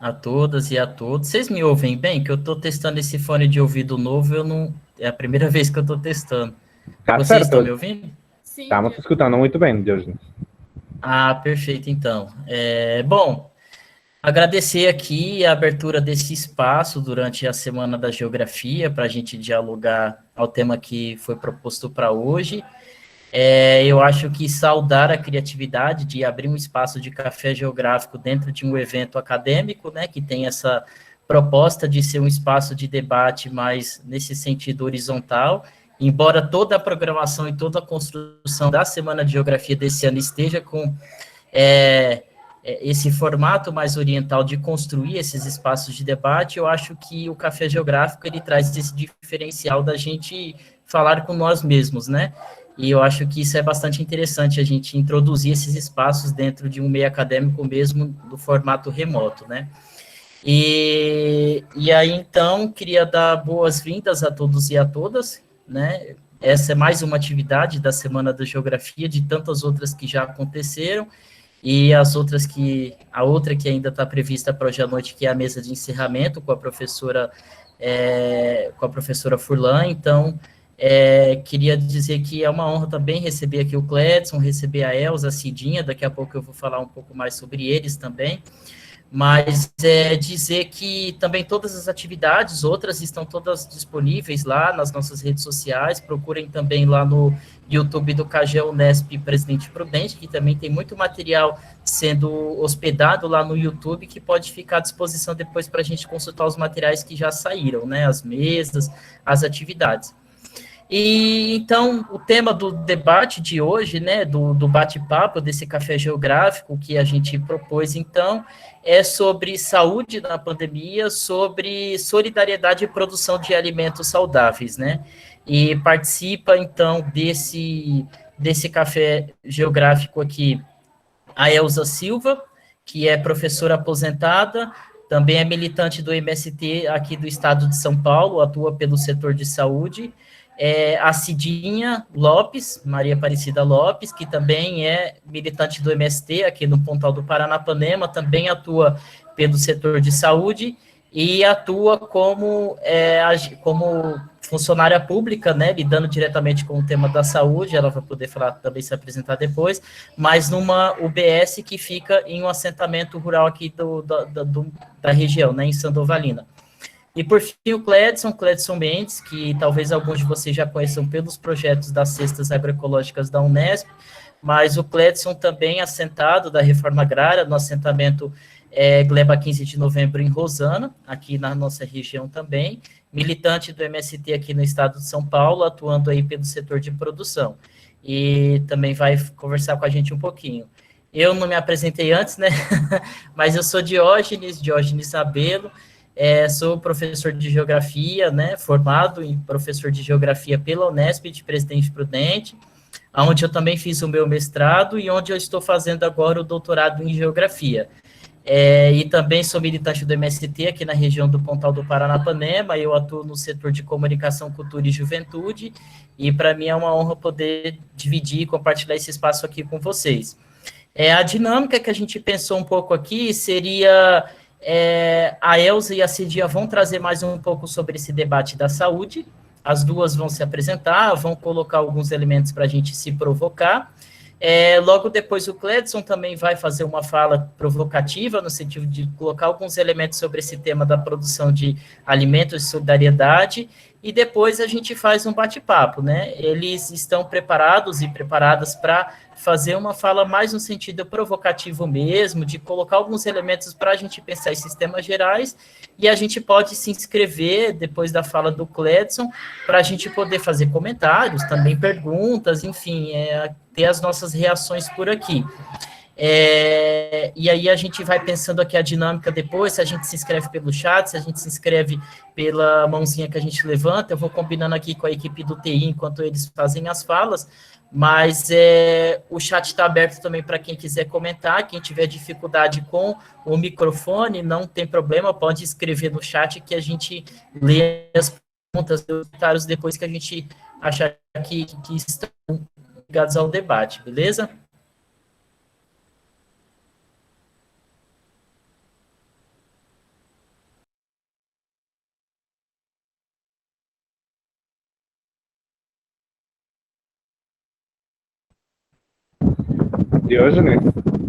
a todas e a todos. Vocês me ouvem bem? Que eu estou testando esse fone de ouvido novo, eu não. É a primeira vez que eu estou testando. Tá Vocês estão me certo. ouvindo? Sim, Estamos te escutando muito bem, Diógenes. Ah, perfeito, então. Bom, agradecer aqui a abertura desse espaço durante a Semana da Geografia, para a gente dialogar ao tema que foi proposto para hoje. Eu acho que saudar a criatividade de abrir um espaço de café geográfico dentro de um evento acadêmico, né, que tem essa proposta de ser um espaço de debate mais nesse sentido horizontal, embora toda a programação e toda a construção da Semana de Geografia desse ano esteja com esse formato mais oriental de construir esses espaços de debate, eu acho que o café geográfico ele traz esse diferencial da gente falar com nós mesmos, né? E eu acho que isso é bastante interessante, a gente introduzir esses espaços dentro de um meio acadêmico mesmo, do formato remoto, né? E aí, então, queria dar boas-vindas a todos e a todas, né? Essa é mais uma atividade da Semana da Geografia, de tantas outras que já aconteceram, e a outra que ainda está prevista para hoje à noite, que é a mesa de encerramento com a professora Furlan. Então, queria dizer que é uma honra também receber aqui o Cledson, receber a Elza, a Cidinha, daqui a pouco eu vou falar um pouco mais sobre eles também, mas dizer que também todas as atividades, outras estão todas disponíveis lá nas nossas redes sociais, procurem também lá no YouTube do CAGEL Unesp Presidente Prudente, que também tem muito material sendo hospedado lá no YouTube, que pode ficar à disposição depois para a gente consultar os materiais que já saíram, né, as mesas, as atividades. E então, o tema do debate de hoje, né, do bate-papo, desse café geográfico que a gente propôs, então, é sobre saúde na pandemia, sobre solidariedade e produção de alimentos saudáveis, né? E participa, então, desse café geográfico aqui a Elza Silva, que é professora aposentada, também é militante do MST aqui do estado de São Paulo, atua pelo setor de saúde, a Cidinha Lopes, Maria Aparecida Lopes, que também é militante do MST aqui no Pontal do Paranapanema, também atua pelo setor de saúde e atua como funcionária pública, né, lidando diretamente com o tema da saúde, ela vai poder falar também, se apresentar depois, mas numa UBS que fica em um assentamento rural aqui da região, né, em Sandovalina. E por fim o Cledson Mendes, que talvez alguns de vocês já conheçam pelos projetos das cestas agroecológicas da Unesp, mas o Cledson também assentado da Reforma Agrária, no assentamento Gleba 15 de Novembro em Rosana, aqui na nossa região também, militante do MST aqui no estado de São Paulo, atuando aí pelo setor de produção. E também vai conversar com a gente um pouquinho. Eu não me apresentei antes, né? Mas eu sou Diógenes Sabelo, sou professor de geografia, né? Formado em professor de geografia pela Unesp de Presidente Prudente, onde eu também fiz o meu mestrado e onde eu estou fazendo agora o doutorado em geografia. E também sou militante do MST aqui na região do Pontal do Paranapanema, eu atuo no setor de comunicação, cultura e juventude, e para mim é uma honra poder dividir e compartilhar esse espaço aqui com vocês. A dinâmica que a gente pensou um pouco aqui seria a Elza e a Cidinha vão trazer mais um pouco sobre esse debate da saúde, as duas vão se apresentar, vão colocar alguns elementos para a gente se provocar. Logo depois o Cledson também vai fazer uma fala provocativa, no sentido de colocar alguns elementos sobre esse tema da produção de alimentos de solidariedade, e depois a gente faz um bate-papo, né? Eles estão preparados e preparadas para fazer uma fala mais no sentido provocativo mesmo, de colocar alguns elementos para a gente pensar esses temas gerais, e a gente pode se inscrever depois da fala do Cledson, para a gente poder fazer comentários, também perguntas, enfim, ter as nossas reações por aqui. E aí a gente vai pensando aqui a dinâmica depois, se a gente se inscreve pelo chat, se a gente se inscreve pela mãozinha que a gente levanta, eu vou combinando aqui com a equipe do TI enquanto eles fazem as falas, mas o chat está aberto também para quem quiser comentar, quem tiver dificuldade com o microfone, não tem problema, pode escrever no chat que a gente lê as perguntas e comentários depois que a gente achar que estão ligados ao debate, beleza? Diógenes,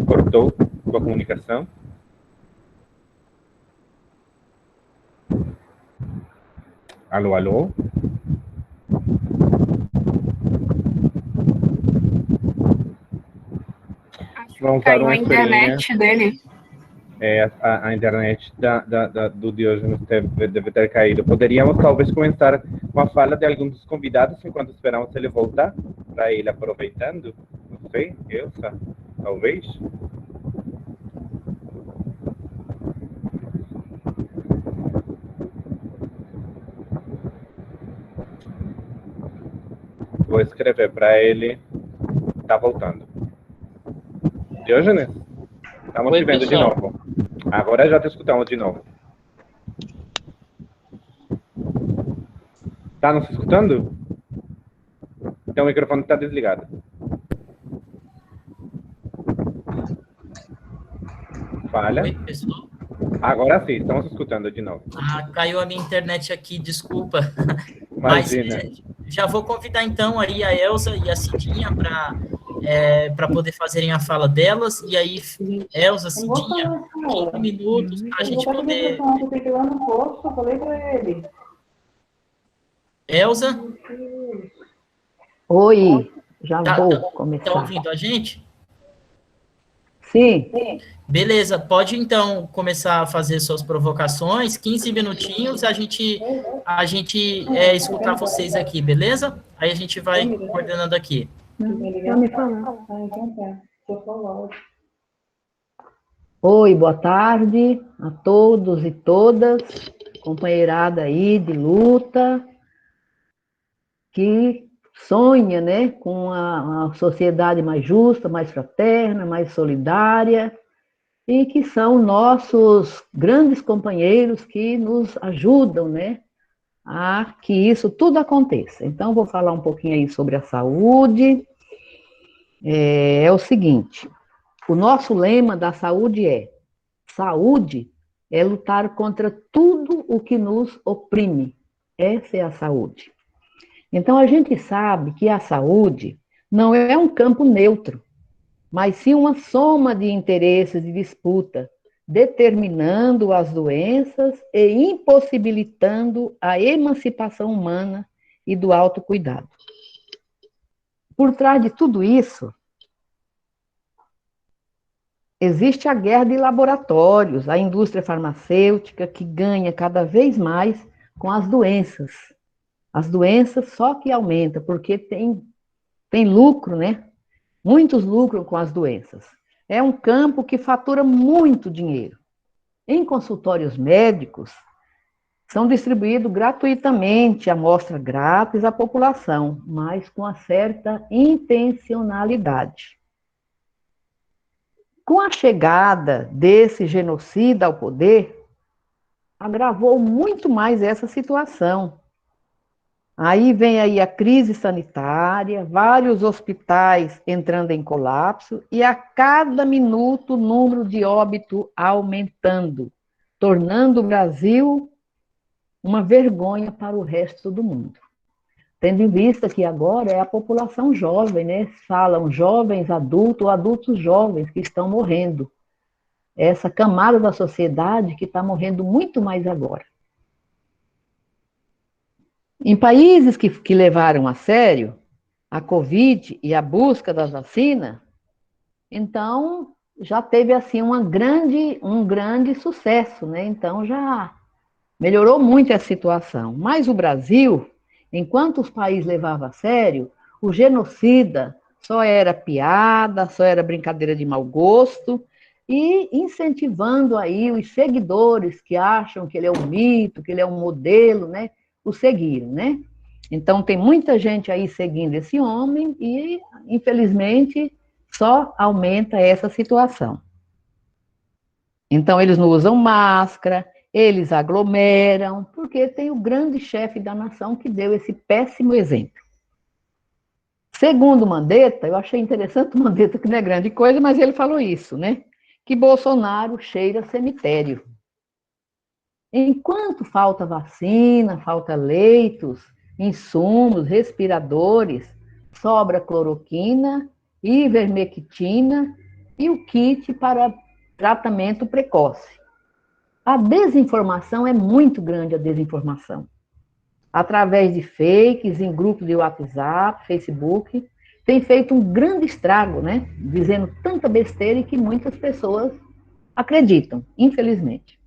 cortou sua comunicação? Alô, alô? Vamos usar Caiu uma a historinha. internet dele. A internet do Diógenes deve ter caído. Poderíamos talvez começar com a fala de algum dos convidados enquanto esperamos ele voltar, para ele aproveitando. Não sei, Elsa, talvez. Vou escrever para ele. Tá voltando. Diógenes, estamos Oi, te vendo pessoal. de novo. Agora já te escutamos de novo. Tá nos escutando? Então o microfone está desligado. Falha. Oi, pessoal. Agora sim, estamos escutando de novo. Caiu a minha internet aqui, desculpa. Mas Imagina. já vou convidar então aí a Elsa e a Cidinha para poder fazerem a fala delas. E aí, Elsa, Cidinha, 15 minutos para a gente poder. Elsa? Oi, já vou Tá começar. ouvindo a gente? Sim. Beleza, pode então começar a fazer suas provocações, 15 minutinhos, a gente escutar vocês aqui, beleza? Aí a gente vai coordenando aqui. Já me falar. Oi, boa tarde a todos e todas, companheirada aí de luta, que sonha, né, com uma sociedade mais justa, mais fraterna, mais solidária, e que são nossos grandes companheiros que nos ajudam, né, a que isso tudo aconteça. Então, vou falar um pouquinho aí sobre a saúde. É o seguinte, o nosso lema da saúde é: saúde é lutar contra tudo o que nos oprime. Essa é a saúde. Então, a gente sabe que a saúde não é um campo neutro, mas sim uma soma de interesses e disputa, determinando as doenças e impossibilitando a emancipação humana e do autocuidado. Por trás de tudo isso, existe a guerra de laboratórios, a indústria farmacêutica que ganha cada vez mais com as doenças. As doenças só que aumentam, porque tem lucro, né? Muitos lucram com as doenças. É um campo que fatura muito dinheiro. Em consultórios médicos, são distribuídos gratuitamente amostra grátis à população, mas com uma certa intencionalidade. Com a chegada desse genocida ao poder, agravou muito mais essa situação. Aí vem aí a crise sanitária, vários hospitais entrando em colapso e a cada minuto o número de óbito aumentando, tornando o Brasil uma vergonha para o resto do mundo. Tendo em vista que agora é a população jovem, né? Falam jovens adultos ou adultos jovens que estão morrendo. Essa camada da sociedade que está morrendo muito mais agora. Em países que levaram a sério a Covid e a busca das vacinas, então já teve assim um grande sucesso, né? Então já melhorou muito a situação. Mas o Brasil, enquanto os países levavam a sério, o genocida só era piada, só era brincadeira de mau gosto, e incentivando aí os seguidores que acham que ele é um mito, que ele é um modelo, né? O seguiram, né? Então tem muita gente aí seguindo esse homem e, infelizmente, só aumenta essa situação. Então eles não usam máscara, eles aglomeram, porque tem o grande chefe da nação que deu esse péssimo exemplo. Segundo Mandetta, eu achei interessante o Mandetta, que não é grande coisa, mas ele falou isso, né? Que Bolsonaro cheira cemitério. Enquanto falta vacina, falta leitos, insumos, respiradores, sobra cloroquina ivermectina e o kit para tratamento precoce. A desinformação é muito grande, a desinformação. Através de fakes, em grupos de WhatsApp, Facebook, tem feito um grande estrago, né? Dizendo tanta besteira e que muitas pessoas acreditam, infelizmente.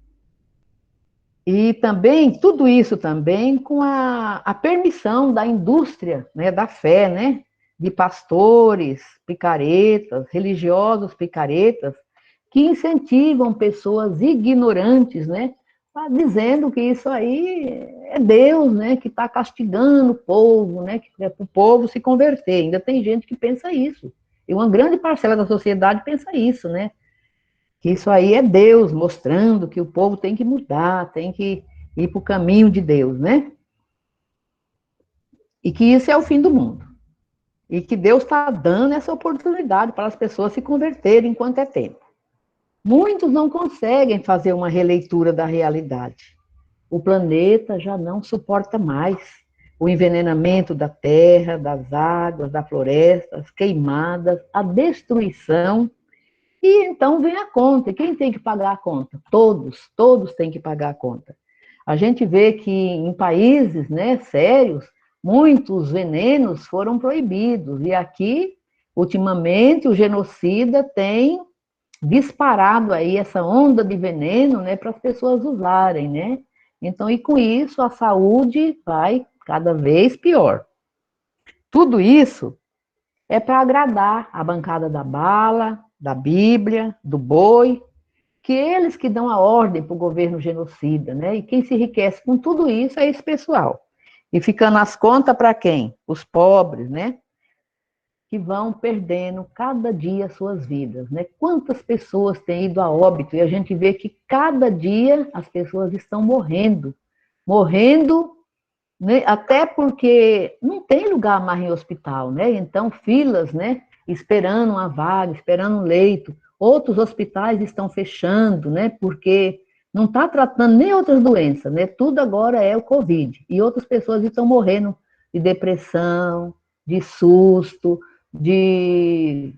E também, tudo isso também com a permissão da indústria, né, da fé, né? De pastores, picaretas, religiosos picaretas, que incentivam pessoas ignorantes, né? Dizendo que isso aí é Deus, né? Que está castigando o povo, né? Que é para o povo se converter. Ainda tem gente que pensa isso. E uma grande parcela da sociedade pensa isso, né? Que isso aí é Deus mostrando que o povo tem que mudar, tem que ir para o caminho de Deus, né? E que isso é o fim do mundo. E que Deus está dando essa oportunidade para as pessoas se converterem enquanto é tempo. Muitos não conseguem fazer uma releitura da realidade. O planeta já não suporta mais o envenenamento da terra, das águas, das florestas, queimadas, a destruição. E então vem a conta. E quem tem que pagar a conta? Todos têm que pagar a conta. A gente vê que em países, né, sérios, muitos venenos foram proibidos. E aqui, ultimamente, o genocida tem disparado aí essa onda de veneno, né, para as pessoas usarem, né? Então, e com isso, a saúde vai cada vez pior. Tudo isso é para agradar a bancada da bala, da Bíblia, do boi, que eles que dão a ordem para o governo genocida, né? E quem se enriquece com tudo isso é esse pessoal. E ficando as contas para quem? Os pobres, né? Que vão perdendo cada dia suas vidas, né? Quantas pessoas têm ido a óbito e a gente vê que cada dia as pessoas estão morrendo, né? Até porque não tem lugar mais em hospital, né? Então filas, né? Esperando uma vaga, esperando um leito. Outros hospitais estão fechando, né? Porque não está tratando nem outras doenças, né? Tudo agora é o Covid. E outras pessoas estão morrendo de depressão, de susto, de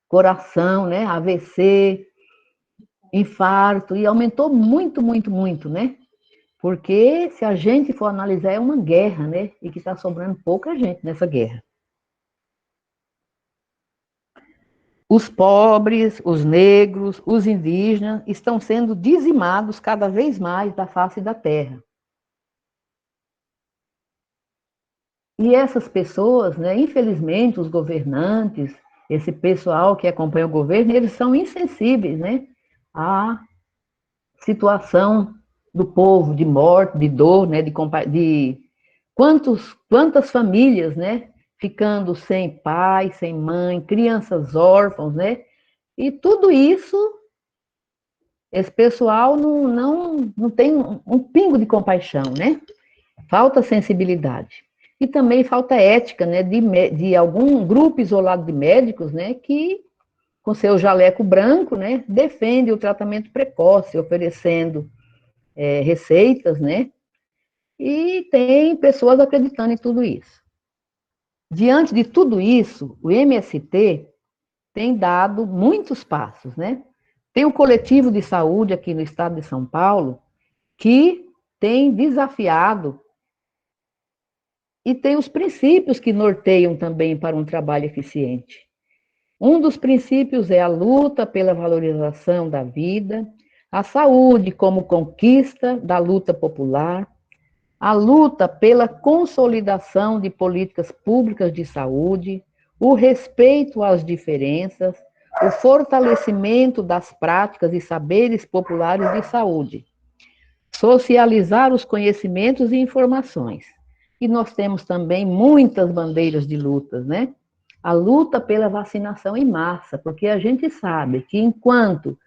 coração, né? AVC, infarto, e aumentou muito, muito, muito, né? Porque se a gente for analisar, é uma guerra, né? E que está sobrando pouca gente nessa guerra. Os pobres, os negros, os indígenas estão sendo dizimados cada vez mais da face da terra. E essas pessoas, né, infelizmente, os governantes, esse pessoal que acompanha o governo, eles são insensíveis, né, à situação do povo, de morte, de dor, né, de quantas famílias, né, ficando sem pai, sem mãe, crianças órfãos, né, e tudo isso, esse pessoal não tem um pingo de compaixão, né, falta sensibilidade. E também falta ética, né, de algum grupo isolado de médicos, né, que, com seu jaleco branco, né, defende o tratamento precoce, oferecendo receitas, né, e tem pessoas acreditando em tudo isso. Diante de tudo isso, o MST tem dado muitos passos, né? Tem o coletivo de saúde aqui no estado de São Paulo, que tem desafiado e tem os princípios que norteiam também para um trabalho eficiente. Um dos princípios é a luta pela valorização da vida, a saúde como conquista da luta popular, a luta pela consolidação de políticas públicas de saúde, o respeito às diferenças, o fortalecimento das práticas e saberes populares de saúde, socializar os conhecimentos e informações. E nós temos também muitas bandeiras de lutas, né? A luta pela vacinação em massa, porque a gente sabe que enquanto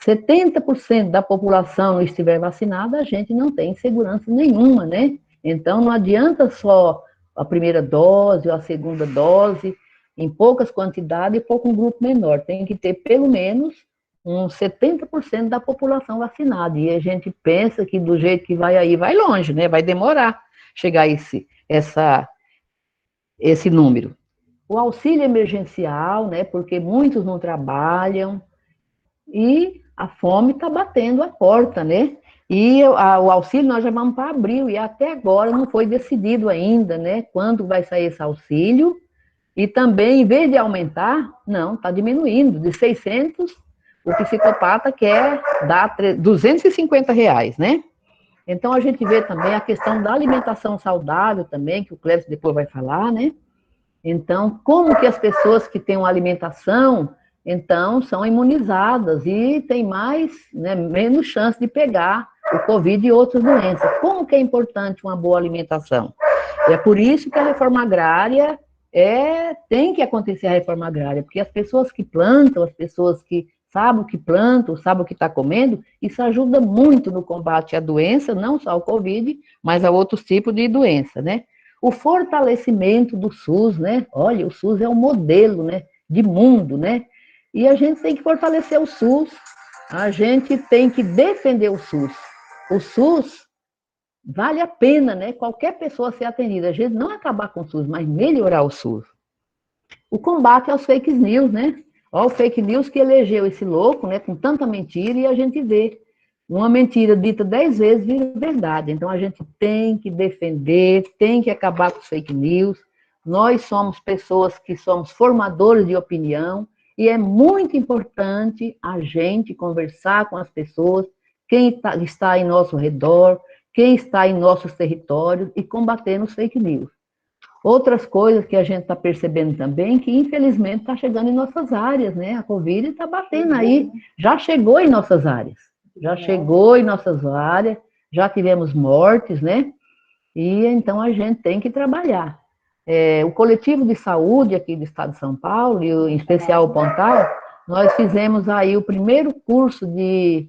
70% da população não estiver vacinada, a gente não tem segurança nenhuma, né? Então, não adianta só a primeira dose ou a segunda dose, em poucas quantidades e pouco um grupo menor. Tem que ter, pelo menos, uns 70% da população vacinada. E a gente pensa que do jeito que vai aí, vai longe, né? Vai demorar chegar esse número. o auxílio emergencial, né, porque muitos não trabalham, e a fome está batendo a porta, né? E o auxílio nós já vamos para abril, e até agora não foi decidido ainda, né, quando vai sair esse auxílio, e também, em vez de aumentar, não, está diminuindo, de 600, o psicopata quer dar R$ 250, né? Então, a gente vê também a questão da alimentação saudável também, que o Cléber depois vai falar, né? Então, como que as pessoas que têm uma alimentação, então, são imunizadas e têm mais, né, menos chance de pegar o Covid e outras doenças. Como que é importante uma boa alimentação? E é por isso que a reforma agrária tem que acontecer a reforma agrária, porque as pessoas que plantam, as pessoas que sabem o que plantam, sabem o que está comendo, isso ajuda muito no combate à doença, não só ao Covid, mas a outros tipos de doença, né? O fortalecimento do SUS, né? Olha, o SUS é um modelo, né, de mundo, né? E a gente tem que fortalecer o SUS, a gente tem que defender o SUS. O SUS vale a pena, né? Qualquer pessoa ser atendida. A gente não acabar com o SUS, mas melhorar o SUS. O combate aos fake news, né? Olha o fake news que elegeu esse louco, né? Com tanta mentira, e a gente vê uma mentira dita 10 vezes vira verdade. Então, a gente tem que defender, tem que acabar com os fake news. Nós somos pessoas que somos formadores de opinião, e é muito importante a gente conversar com as pessoas, quem está em nosso redor, quem está em nossos territórios, e combater os fake news. Outras coisas que a gente está percebendo também, que infelizmente está chegando em nossas áreas, né? A Covid está batendo aí, já chegou em nossas áreas, já tivemos mortes, né? E então a gente tem que trabalhar. O coletivo de saúde aqui do estado de São Paulo, e em especial o Pontal, nós fizemos aí o primeiro curso de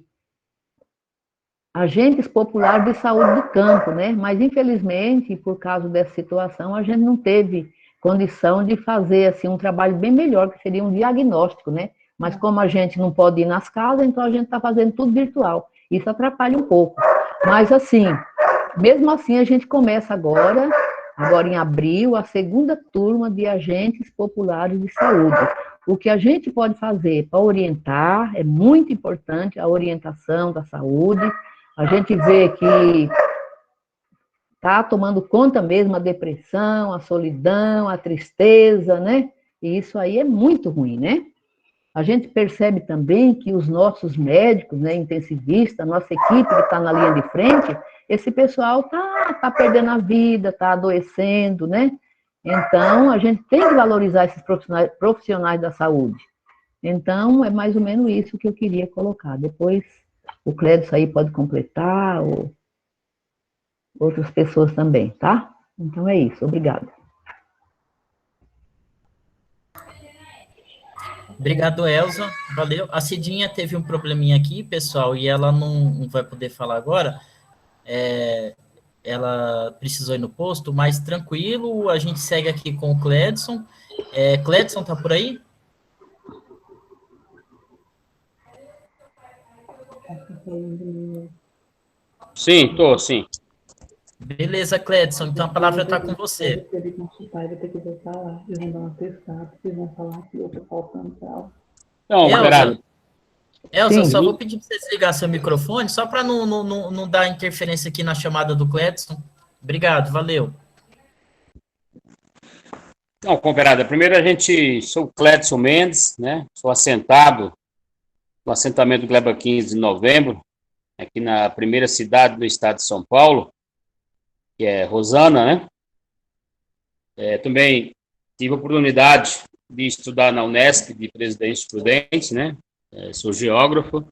agentes populares de saúde do campo, né? Mas, infelizmente, por causa dessa situação, a gente não teve condição de fazer, assim, um trabalho bem melhor, que seria um diagnóstico, né? Mas como a gente não pode ir nas casas, então a gente está fazendo tudo virtual. Isso atrapalha um pouco. Mas, assim, mesmo assim, a gente começa agora em abril, a segunda turma de agentes populares de saúde. O que a gente pode fazer para orientar, é muito importante a orientação da saúde. A gente vê que está tomando conta mesmo a depressão, a solidão, a tristeza, né? E isso aí é muito ruim, né? A gente percebe também que os nossos médicos, né, intensivistas, nossa equipe que está na linha de frente, esse pessoal tá perdendo a vida, está adoecendo, né? Então, a gente tem que valorizar esses profissionais da saúde. Então, é mais ou menos isso que eu queria colocar. Depois, o Clédio aí pode completar, ou outras pessoas também, tá? Então, é isso. Obrigada. Obrigado, Elza. Valeu. A Cidinha teve um probleminha aqui, pessoal, e ela não vai poder falar agora. Ela precisou ir no posto, mas tranquilo, a gente segue aqui com o Cledson. Cledson, tá por aí? Sim, tô, sim. Beleza, Cledson, então a palavra está com você. Ele consultar, ele vai ter que voltar lá. Eles vão dar uma testada, vocês vão falar que eu tô faltando tal. Não, Gerardo. Elza, só vou pedir para você desligar seu microfone, só para não dar interferência aqui na chamada do Cledson. Obrigado, valeu. Não, Converada, primeiro sou o Cledson Mendes, né? Sou assentado no assentamento Gleba 15 de novembro, aqui na primeira cidade do estado de São Paulo, que é Rosana, né? Também tive a oportunidade de estudar na Unesp de Presidente Prudente, né? Sou geógrafo.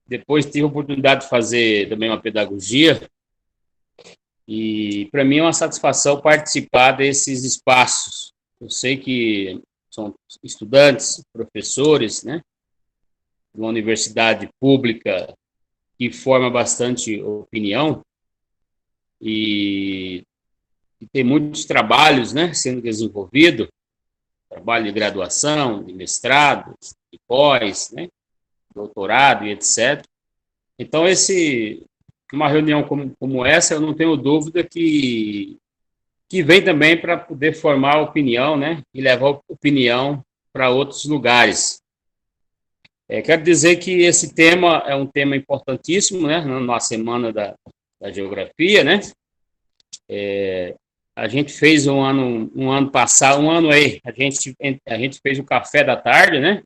Depois tive a oportunidade de fazer também uma pedagogia. E para mim é uma satisfação participar desses espaços. Eu sei que são estudantes, professores, né? De uma universidade pública que forma bastante opinião e tem muitos trabalhos, né, sendo desenvolvidos, trabalho de graduação, de mestrado, de pós, né, doutorado e etc. Então, uma reunião como essa, eu não tenho dúvida que que vem também para poder formar opinião, né, e levar opinião para outros lugares. Quero dizer que esse tema é um tema importantíssimo, né, na Semana da Geografia, né. A gente fez um ano passado, a gente fez o café da tarde, né,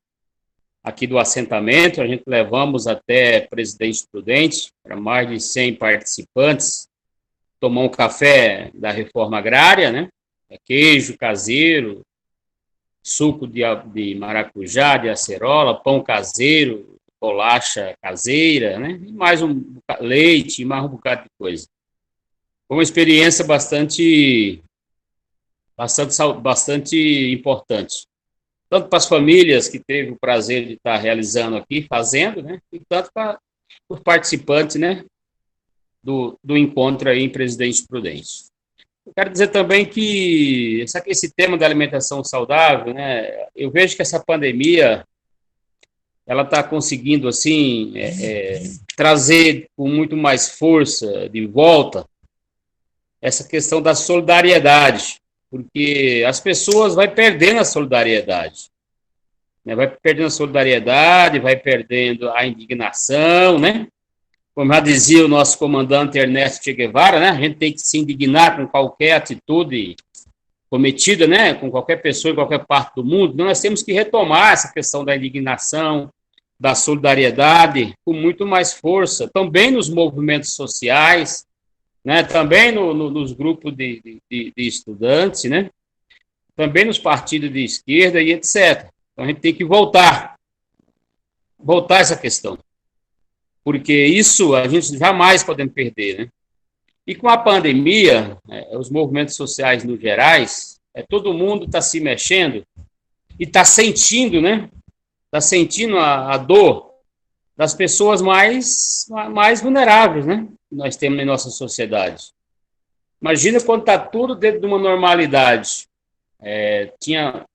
aqui do assentamento. A gente levamos até Presidente Prudente, para mais de 100 participantes, tomar um café da reforma agrária, né, queijo caseiro, suco de maracujá, de acerola, pão caseiro, bolacha caseira, né, e mais leite, e mais um bocado de coisa. Foi uma experiência bastante importante, tanto para as famílias que teve o prazer de estar realizando aqui, fazendo, né, e tanto para os participantes, né, do encontro aí em Presidente Prudente. Eu quero dizer também que esse tema da alimentação saudável, né, eu vejo que essa pandemia, ela está conseguindo, assim, trazer com muito mais força de volta essa questão da solidariedade, porque as pessoas vão perdendo a solidariedade, né? Vai perdendo a solidariedade, vai perdendo a indignação, né? Como já dizia o nosso comandante Ernesto Che Guevara, né? A gente tem que se indignar com qualquer atitude cometida, né? Com qualquer pessoa em qualquer parte do mundo. Então, nós temos que retomar essa questão da indignação, da solidariedade, com muito mais força, também nos movimentos sociais, né, também nos grupos de estudantes, né, também nos partidos de esquerda e etc. Então, a gente tem que voltar essa questão, porque isso a gente jamais podemos perder, né? E com a pandemia, os movimentos sociais no gerais, todo mundo está se mexendo e está sentindo, né? Está sentindo a dor das pessoas mais vulneráveis, né? Que nós temos em nossa sociedade. Imagina quando está tudo dentro de uma normalidade. Tinha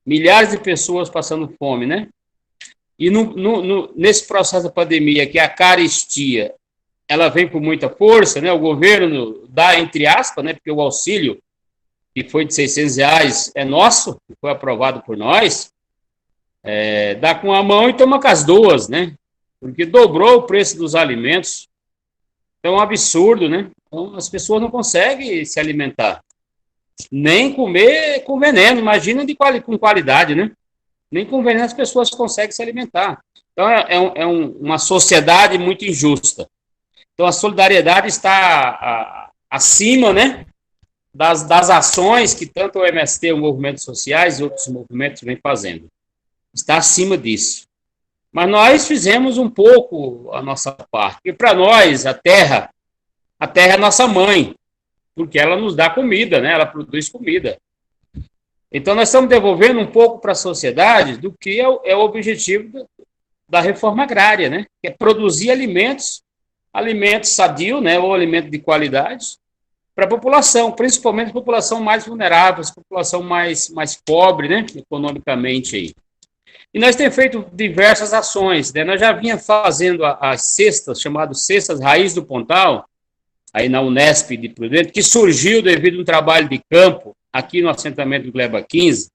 milhares de pessoas passando fome, né? E nesse processo da pandemia, que a carestia, ela vem com muita força, né? O governo dá, entre aspas, né? Porque o auxílio, que foi de R$600, é nosso, foi aprovado por nós, dá com a mão e toma com as duas, né? Porque dobrou o preço dos alimentos. Então, é um absurdo, né? Então, as pessoas não conseguem se alimentar, nem comer com veneno, imagina com qualidade, né? Nem com veneno as pessoas conseguem se alimentar. Então, uma sociedade muito injusta. Então, a solidariedade está acima, né, das ações que tanto o MST, os movimentos sociais e outros movimentos vêm fazendo. Está acima disso. Mas nós fizemos um pouco a nossa parte. Porque para nós, a terra é a nossa mãe, porque ela nos dá comida, né? Ela produz comida. Então, nós estamos devolvendo um pouco para a sociedade do que é o objetivo da reforma agrária, né? Que é produzir alimentos sadios, né? Ou alimentos de qualidade para a população, principalmente a população mais vulnerável, a população mais pobre, né? Economicamente aí. E nós temos feito diversas ações, né? Nós já vinha fazendo as cestas, chamadas Cestas Raiz do Pontal, aí na Unesp de Prudente, que surgiu devido a um trabalho de campo aqui no assentamento do Gleba 15,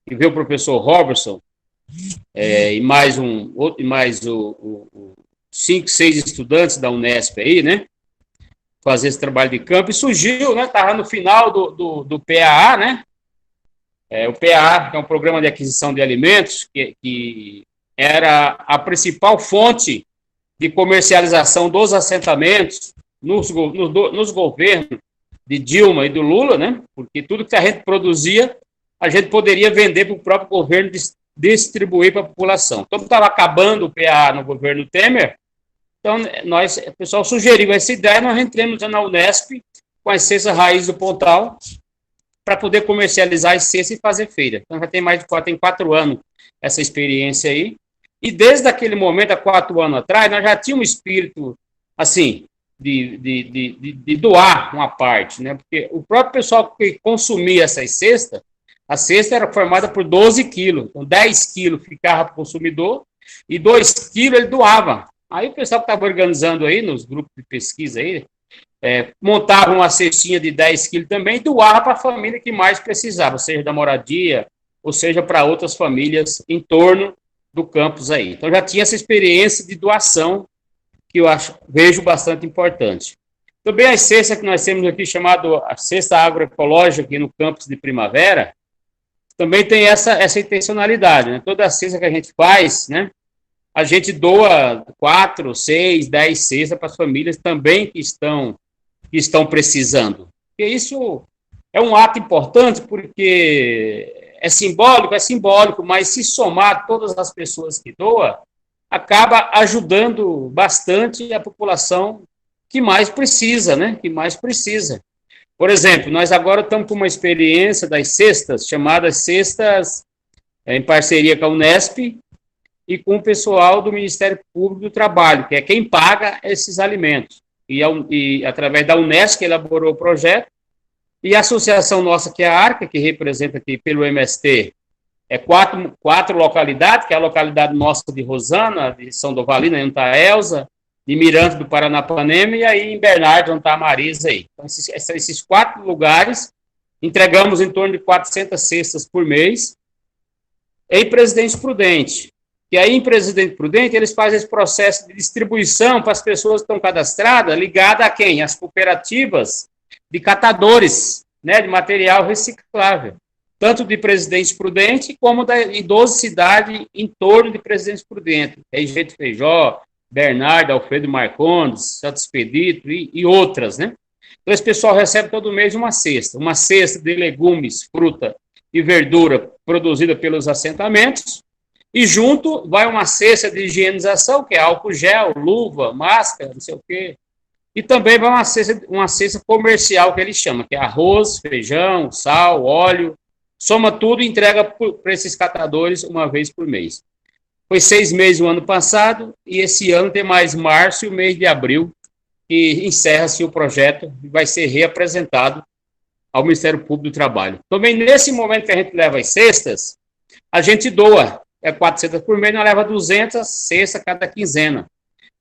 que veio o professor Robertson, e mais 5, 6 estudantes da Unesp aí, né? Fazer esse trabalho de campo, e surgiu, né? Estava no final do PAA, né? O PAA, que é um programa de aquisição de alimentos, que era a principal fonte de comercialização dos assentamentos nos governos de Dilma e do Lula, né? Porque tudo que a gente produzia, a gente poderia vender para o próprio governo distribuir para a população. Então, estava acabando o PAA no governo Temer, então o pessoal sugeriu essa ideia, nós entramos na Unesp com as cestas Raiz do Pontal, para poder comercializar as cestas e fazer feira. Então, já tem tem 4 anos essa experiência aí. E desde aquele momento, há 4 anos atrás, nós já tínhamos um espírito, assim, de doar uma parte, né? Porque o próprio pessoal que consumia essas cestas, a cesta era formada por 12 quilos. Então, 10 quilos ficava para o consumidor e 2 quilos ele doava. Aí o pessoal que estava organizando aí, nos grupos de pesquisa aí, montava uma cestinha de 10 quilos também e doava para a família que mais precisava, seja da moradia, ou seja, para outras famílias em torno do campus aí. Então, já tinha essa experiência de doação que eu vejo bastante importante. Também as cestas que nós temos aqui, chamado a cesta agroecológica aqui no campus de Primavera, também tem essa intencionalidade, né? Toda a cesta que a gente faz, né, a gente doa 4, 6, 10 cestas para as famílias também que estão precisando. E isso é um ato importante porque é simbólico, mas se somar todas as pessoas que doam, acaba ajudando bastante a população que mais precisa, né? Que mais precisa. Por exemplo, nós agora estamos com uma experiência das cestas, chamadas cestas em parceria com a Unesp e com o pessoal do Ministério Público do Trabalho, que é quem paga esses alimentos. E através da Unesp elaborou o projeto, e a associação nossa, que é a ARCA, que representa aqui pelo MST, quatro localidades, que é a localidade nossa de Rosana, de São Dovalina, onde está a Elza, de Mirante do Paranapanema, e aí em Bernardo, onde está a Marisa aí. Então, esses 4 lugares, entregamos em torno de 400 cestas por mês, em Presidente Prudente. E aí, em Presidente Prudente, eles fazem esse processo de distribuição para as pessoas que estão cadastradas, ligada a quem? As cooperativas de catadores, né, de material reciclável, tanto de Presidente Prudente como em 12 cidades em torno de Presidente Prudente, Rejeito Feijó, Bernardo, Alfredo Marcondes, Santo Expedito e outras, né? Então, esse pessoal recebe todo mês uma cesta de legumes, fruta e verdura produzida pelos assentamentos, e junto vai uma cesta de higienização, que é álcool gel, luva, máscara, não sei o quê. E também vai uma cesta comercial, que eles chamam, que é arroz, feijão, sal, óleo, soma tudo e entrega para esses catadores uma vez por mês. Foi 6 meses o ano passado, e esse ano tem mais março e o mês de abril, que encerra-se o projeto e vai ser reapresentado ao Ministério Público do Trabalho. Também nesse momento que a gente leva as cestas, a gente doa, 400 por mês, nós leva 200 cestas cada quinzena.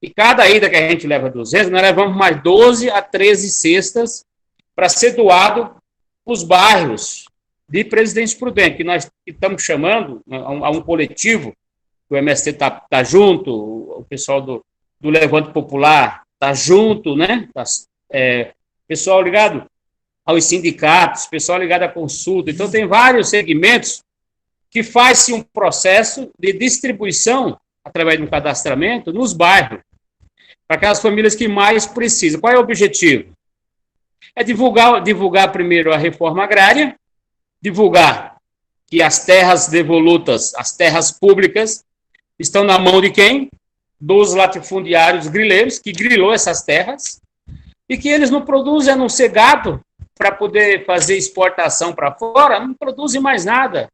E cada ida que a gente leva 200, nós levamos mais 12 a 13 cestas para ser doado para os bairros de Presidente Prudente, que nós estamos chamando a um coletivo, o MST está junto, o pessoal do Levante Popular está junto, né? Pessoal ligado aos sindicatos, pessoal ligado à consulta. Então, tem vários segmentos que faz-se um processo de distribuição, através do cadastramento, nos bairros, para aquelas famílias que mais precisam. Qual é o objetivo? É divulgar primeiro a reforma agrária, divulgar que as terras devolutas, as terras públicas, estão na mão de quem? Dos latifundiários grileiros, que grilou essas terras, e que eles não produzem, a não ser gado, para poder fazer exportação para fora, não produzem mais nada.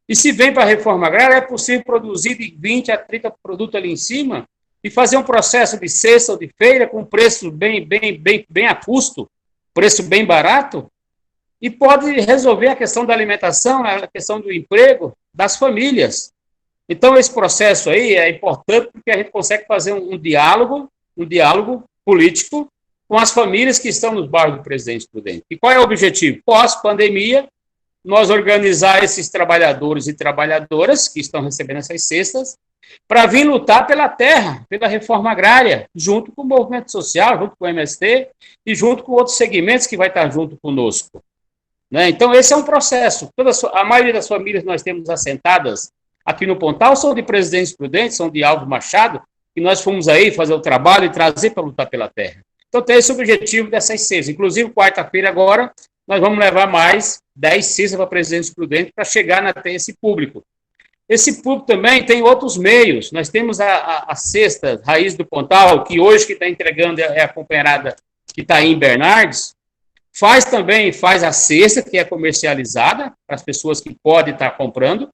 E se vem para a reforma agrária, é possível produzir de 20 a 30 produtos ali em cima e fazer um processo de cesta ou de feira com preço bem a custo, preço bem barato, e pode resolver a questão da alimentação, a questão do emprego das famílias. Então, esse processo aí é importante porque a gente consegue fazer um diálogo político com as famílias que estão nos bairros do Presidente Prudente. E qual é o objetivo? Pós-pandemia, nós organizar esses trabalhadores e trabalhadoras que estão recebendo essas cestas para vir lutar pela terra, pela reforma agrária, junto com o movimento social, junto com o MST e junto com outros segmentos que vai estar junto conosco. Né? Então, esse é um processo. A maioria das famílias que nós temos assentadas aqui no Pontal são de Presidente Prudente, são de Alvo Machado, e nós fomos aí fazer o trabalho e trazer para lutar pela terra. Então, tem esse objetivo dessas cestas. Inclusive, quarta-feira agora, nós vamos levar mais 10 cestas para Presidente Prudente para chegar até esse público. Esse público também tem outros meios. Nós temos a cesta Raiz do Pontal, que hoje que está entregando é a companheirada que está aí em Bernardes, faz a cesta, que é comercializada, para as pessoas que podem estar comprando.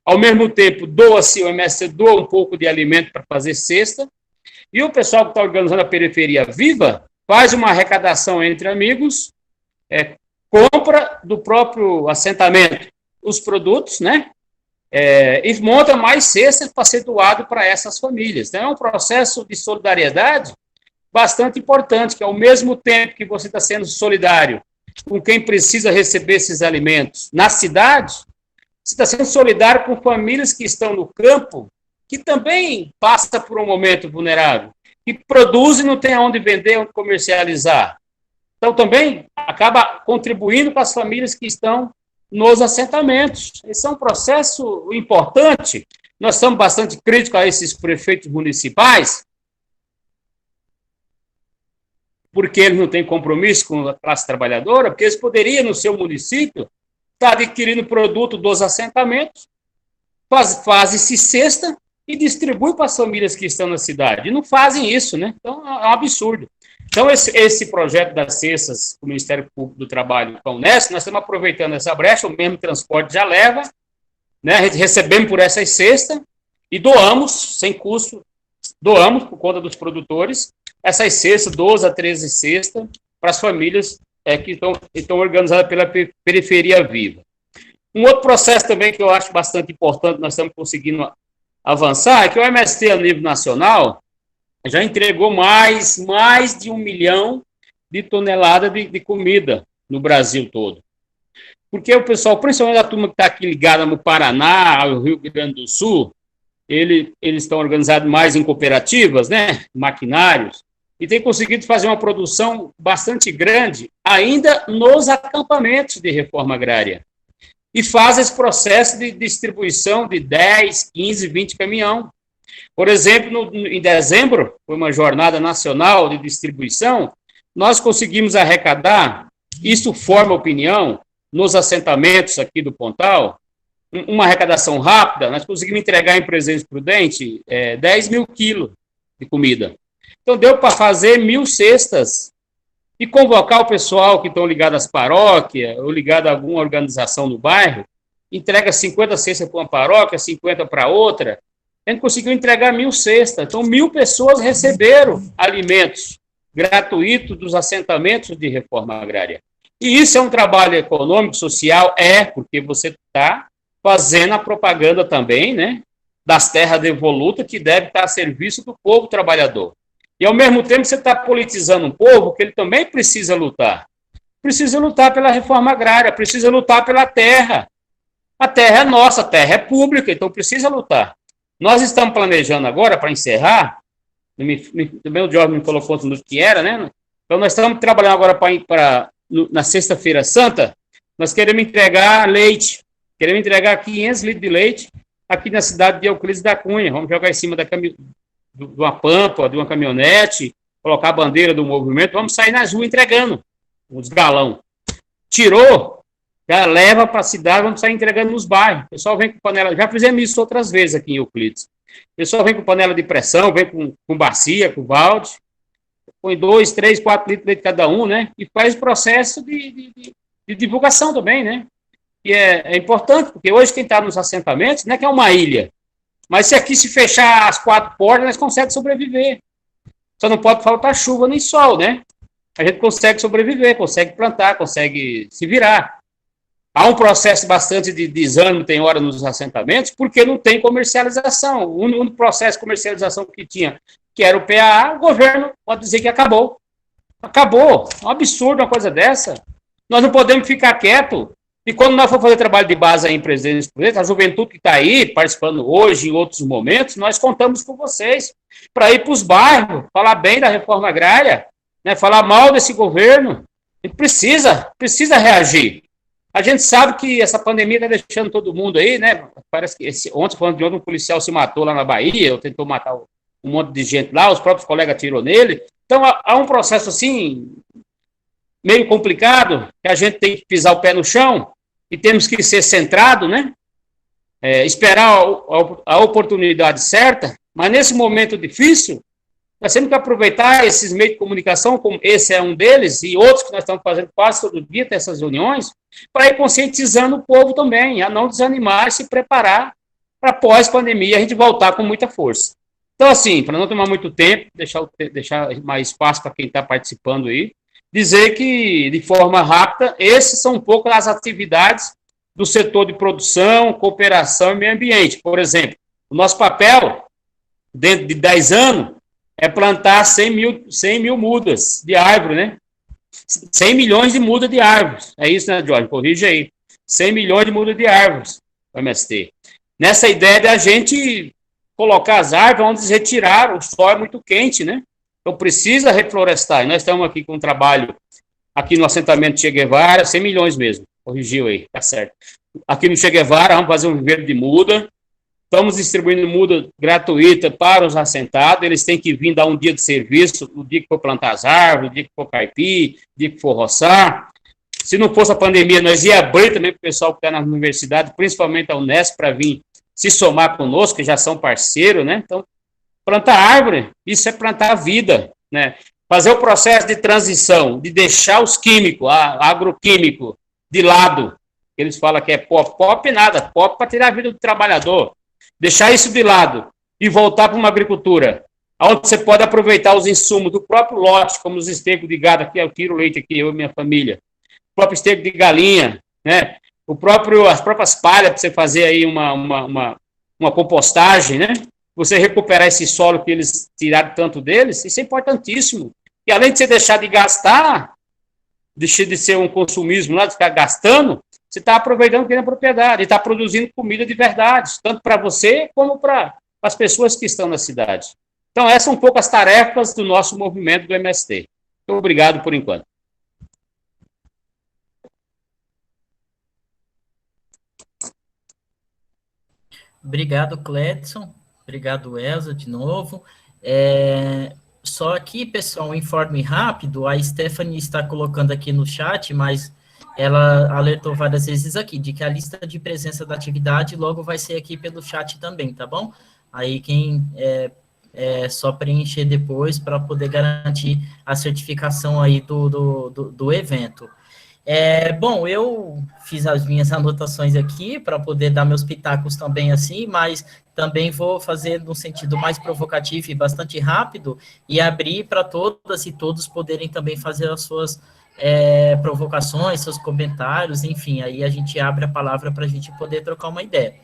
Ao mesmo tempo, o MST doa um pouco de alimento para fazer cesta, e o pessoal que está organizando a Periferia Viva faz uma arrecadação entre amigos, compra do próprio assentamento os produtos, né? E monta mais cestas para ser doado para essas famílias. Então, é um processo de solidariedade bastante importante, que ao mesmo tempo que você está sendo solidário com quem precisa receber esses alimentos na cidade, você está sendo solidário com famílias que estão no campo, que também passa por um momento vulnerável, que produzem e não tem aonde vender, onde comercializar. Então, também acaba contribuindo com as famílias que estão nos assentamentos. Esse é um processo importante. Nós estamos bastante críticos a esses prefeitos municipais, porque eles não têm compromisso com a classe trabalhadora, porque eles poderiam, no seu município, estar adquirindo produto dos assentamentos, fazem-se cesta e distribui para as famílias que estão na cidade. E não fazem isso, né? Então, é um absurdo. Então, esse projeto das cestas, o Ministério Público do Trabalho com a Unesco, nós estamos aproveitando essa brecha, o mesmo transporte já leva, né? Recebemos por essas cestas e doamos, sem custo, doamos por conta dos produtores, essas cestas, 12 a 13 cestas, para as famílias que estão organizadas pela Periferia Viva. Um outro processo também que eu acho bastante importante, nós estamos conseguindo avançar, é que o MST, a nível nacional, já entregou mais de 1 milhão de toneladas de comida no Brasil todo. Porque o pessoal, principalmente a turma que está aqui ligada no Paraná, ao Rio Grande do Sul, eles estão organizados mais em cooperativas, né, maquinários, e tem conseguido fazer uma produção bastante grande, ainda nos acampamentos de reforma agrária. E faz esse processo de distribuição de 10, 15, 20 caminhão. Por exemplo, em dezembro, foi uma jornada nacional de distribuição, nós conseguimos arrecadar, isso forma opinião, nos assentamentos aqui do Pontal, uma arrecadação rápida, nós conseguimos entregar em Presidente Prudente 10 mil quilos de comida. Então, deu para fazer 1.000 cestas e convocar o pessoal que estão ligados às paróquias ou ligado a alguma organização no bairro, entrega 50 cestas para uma paróquia, 50 para outra, a gente conseguiu entregar 1.000 cestas. Então, 1.000 pessoas receberam alimentos gratuitos dos assentamentos de reforma agrária. E isso é um trabalho econômico, social, porque você está fazendo a propaganda também, né, das terras devolutas, que deve estar a serviço do povo trabalhador. E, ao mesmo tempo, você está politizando um povo que ele também precisa lutar. Precisa lutar pela reforma agrária, precisa lutar pela terra. A terra é nossa, a terra é pública, então precisa lutar. Nós estamos planejando agora, para encerrar, também o Jorge me colocou no que era, né? Então, nós estamos trabalhando agora na Sexta-feira Santa, nós queremos entregar leite, queremos entregar 500 litros de leite aqui na cidade de Euclides da Cunha. Vamos jogar em cima de uma pampa, de uma caminhonete, colocar a bandeira do movimento, vamos sair nas ruas entregando os galão. Tirou, já leva para a cidade, vamos sair entregando nos bairros. O pessoal vem com panela, já fizemos isso outras vezes aqui em Euclides. O pessoal vem com panela de pressão, vem com bacia, com balde, põe 2, 3, 4 litros de leite cada um, né? E faz o processo de divulgação também, né? E é importante, porque hoje quem está nos assentamentos, não é que é uma ilha, mas se aqui se fechar as 4 portas, nós conseguimos sobreviver. Só não pode faltar chuva nem sol, né? A gente consegue sobreviver, consegue plantar, consegue se virar. Há um processo bastante de desânimo, tem hora nos assentamentos, porque não tem comercialização. O único processo de comercialização que tinha, que era o PAA, o governo pode dizer que acabou. Acabou. É um absurdo uma coisa dessa. Nós não podemos ficar quietos. E quando nós for fazer trabalho de base aí em Presidente Prudente, a juventude que está aí, participando hoje, em outros momentos, nós contamos com vocês para ir para os bairros, falar bem da reforma agrária, né, falar mal desse governo. A gente precisa reagir. A gente sabe que essa pandemia está deixando todo mundo aí, né? Parece que ontem, falando de ontem, um policial se matou lá na Bahia, ou tentou matar um monte de gente lá, os próprios colegas tirou nele. Então, há um processo assim, meio complicado, que a gente tem que pisar o pé no chão, e temos que ser centrados, né? Esperar a oportunidade certa, mas nesse momento difícil, nós temos que aproveitar esses meios de comunicação, como esse é um deles, e outros que nós estamos fazendo quase todo dia, tem essas reuniões, para ir conscientizando o povo também, a não desanimar e se preparar para pós-pandemia a gente voltar com muita força. Então, assim, para não tomar muito tempo, deixar mais espaço para quem está participando aí, dizer que, de forma rápida, esses são um pouco as atividades do setor de produção, cooperação e meio ambiente. Por exemplo, o nosso papel, dentro de 10 anos, é plantar 100 mil mudas de árvore, né? 100 milhões de mudas de árvores. É isso, né, Jorge? Corrige aí. 100 milhões de mudas de árvores, o MST. Nessa ideia de a gente colocar as árvores onde retirar, o sol é muito quente, né? Então precisa reflorestar. E nós estamos aqui com um trabalho, aqui no assentamento Che Guevara, 100 milhões mesmo. Corrigiu aí, tá certo. Aqui no Che Guevara, vamos fazer um viveiro de muda. Estamos distribuindo muda gratuita para os assentados. Eles têm que vir dar um dia de serviço, o dia que for plantar as árvores, o dia que for caipir, o dia que for roçar. Se não fosse a pandemia, nós ia abrir também para o pessoal que está na universidade, principalmente a Unesp, para vir se somar conosco, que já são parceiros, né? Então, plantar árvore, isso é plantar a vida, né? Fazer o processo de transição, de deixar os químicos, agroquímico, de lado. Eles falam que é pop nada, pop para tirar a vida do trabalhador. Deixar isso de lado e voltar para uma agricultura, onde você pode aproveitar os insumos do próprio lote, como os estecos de gado, aqui eu tiro leite aqui, eu e minha família, o próprio esteco de galinha, né? As próprias palhas para você fazer aí uma compostagem, né? Você recuperar esse solo que eles tiraram tanto deles, isso é importantíssimo. E além de você deixar de gastar, deixar de ser um consumismo lá, de ficar gastando, você está aproveitando o que tem na propriedade, está produzindo comida de verdade, tanto para você como para as pessoas que estão na cidade. Então, essas são um pouco as tarefas do nosso movimento do MST. Muito obrigado por enquanto. Obrigado, Cledson. Obrigado, Elza, de novo. Só aqui, pessoal, um informe rápido. A Stephanie está colocando aqui no chat, mas ela alertou várias vezes aqui, de que a lista de presença da atividade logo vai ser aqui pelo chat também, tá bom? Aí quem só preencher depois para poder garantir a certificação aí do evento. Bom, eu fiz as minhas anotações aqui para poder dar meus pitacos também assim, mas também vou fazer no sentido mais provocativo e bastante rápido e abrir para todas e todos poderem também fazer as suas provocações, seus comentários, enfim, aí a gente abre a palavra para a gente poder trocar uma ideia.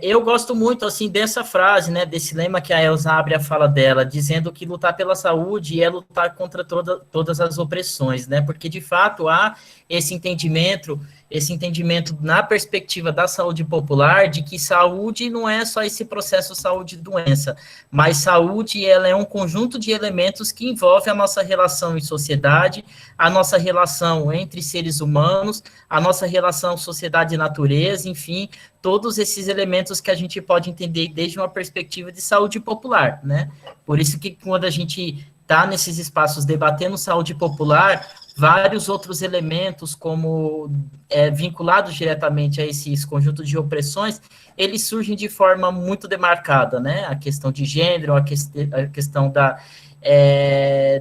Eu gosto muito, assim, dessa frase, né, desse lema que a Elza abre a fala dela, dizendo que lutar pela saúde é lutar contra todas as opressões, né, porque, de fato, há esse entendimento na perspectiva da saúde popular, de que saúde não é só esse processo saúde-doença, mas saúde, ela é um conjunto de elementos que envolve a nossa relação em sociedade, a nossa relação entre seres humanos, a nossa relação sociedade e natureza, enfim, todos esses elementos que a gente pode entender desde uma perspectiva de saúde popular, né? Por isso que quando a gente está nesses espaços debatendo saúde popular, vários outros elementos, como vinculados diretamente a esses conjuntos de opressões, eles surgem de forma muito demarcada, né? A questão de gênero, a questão da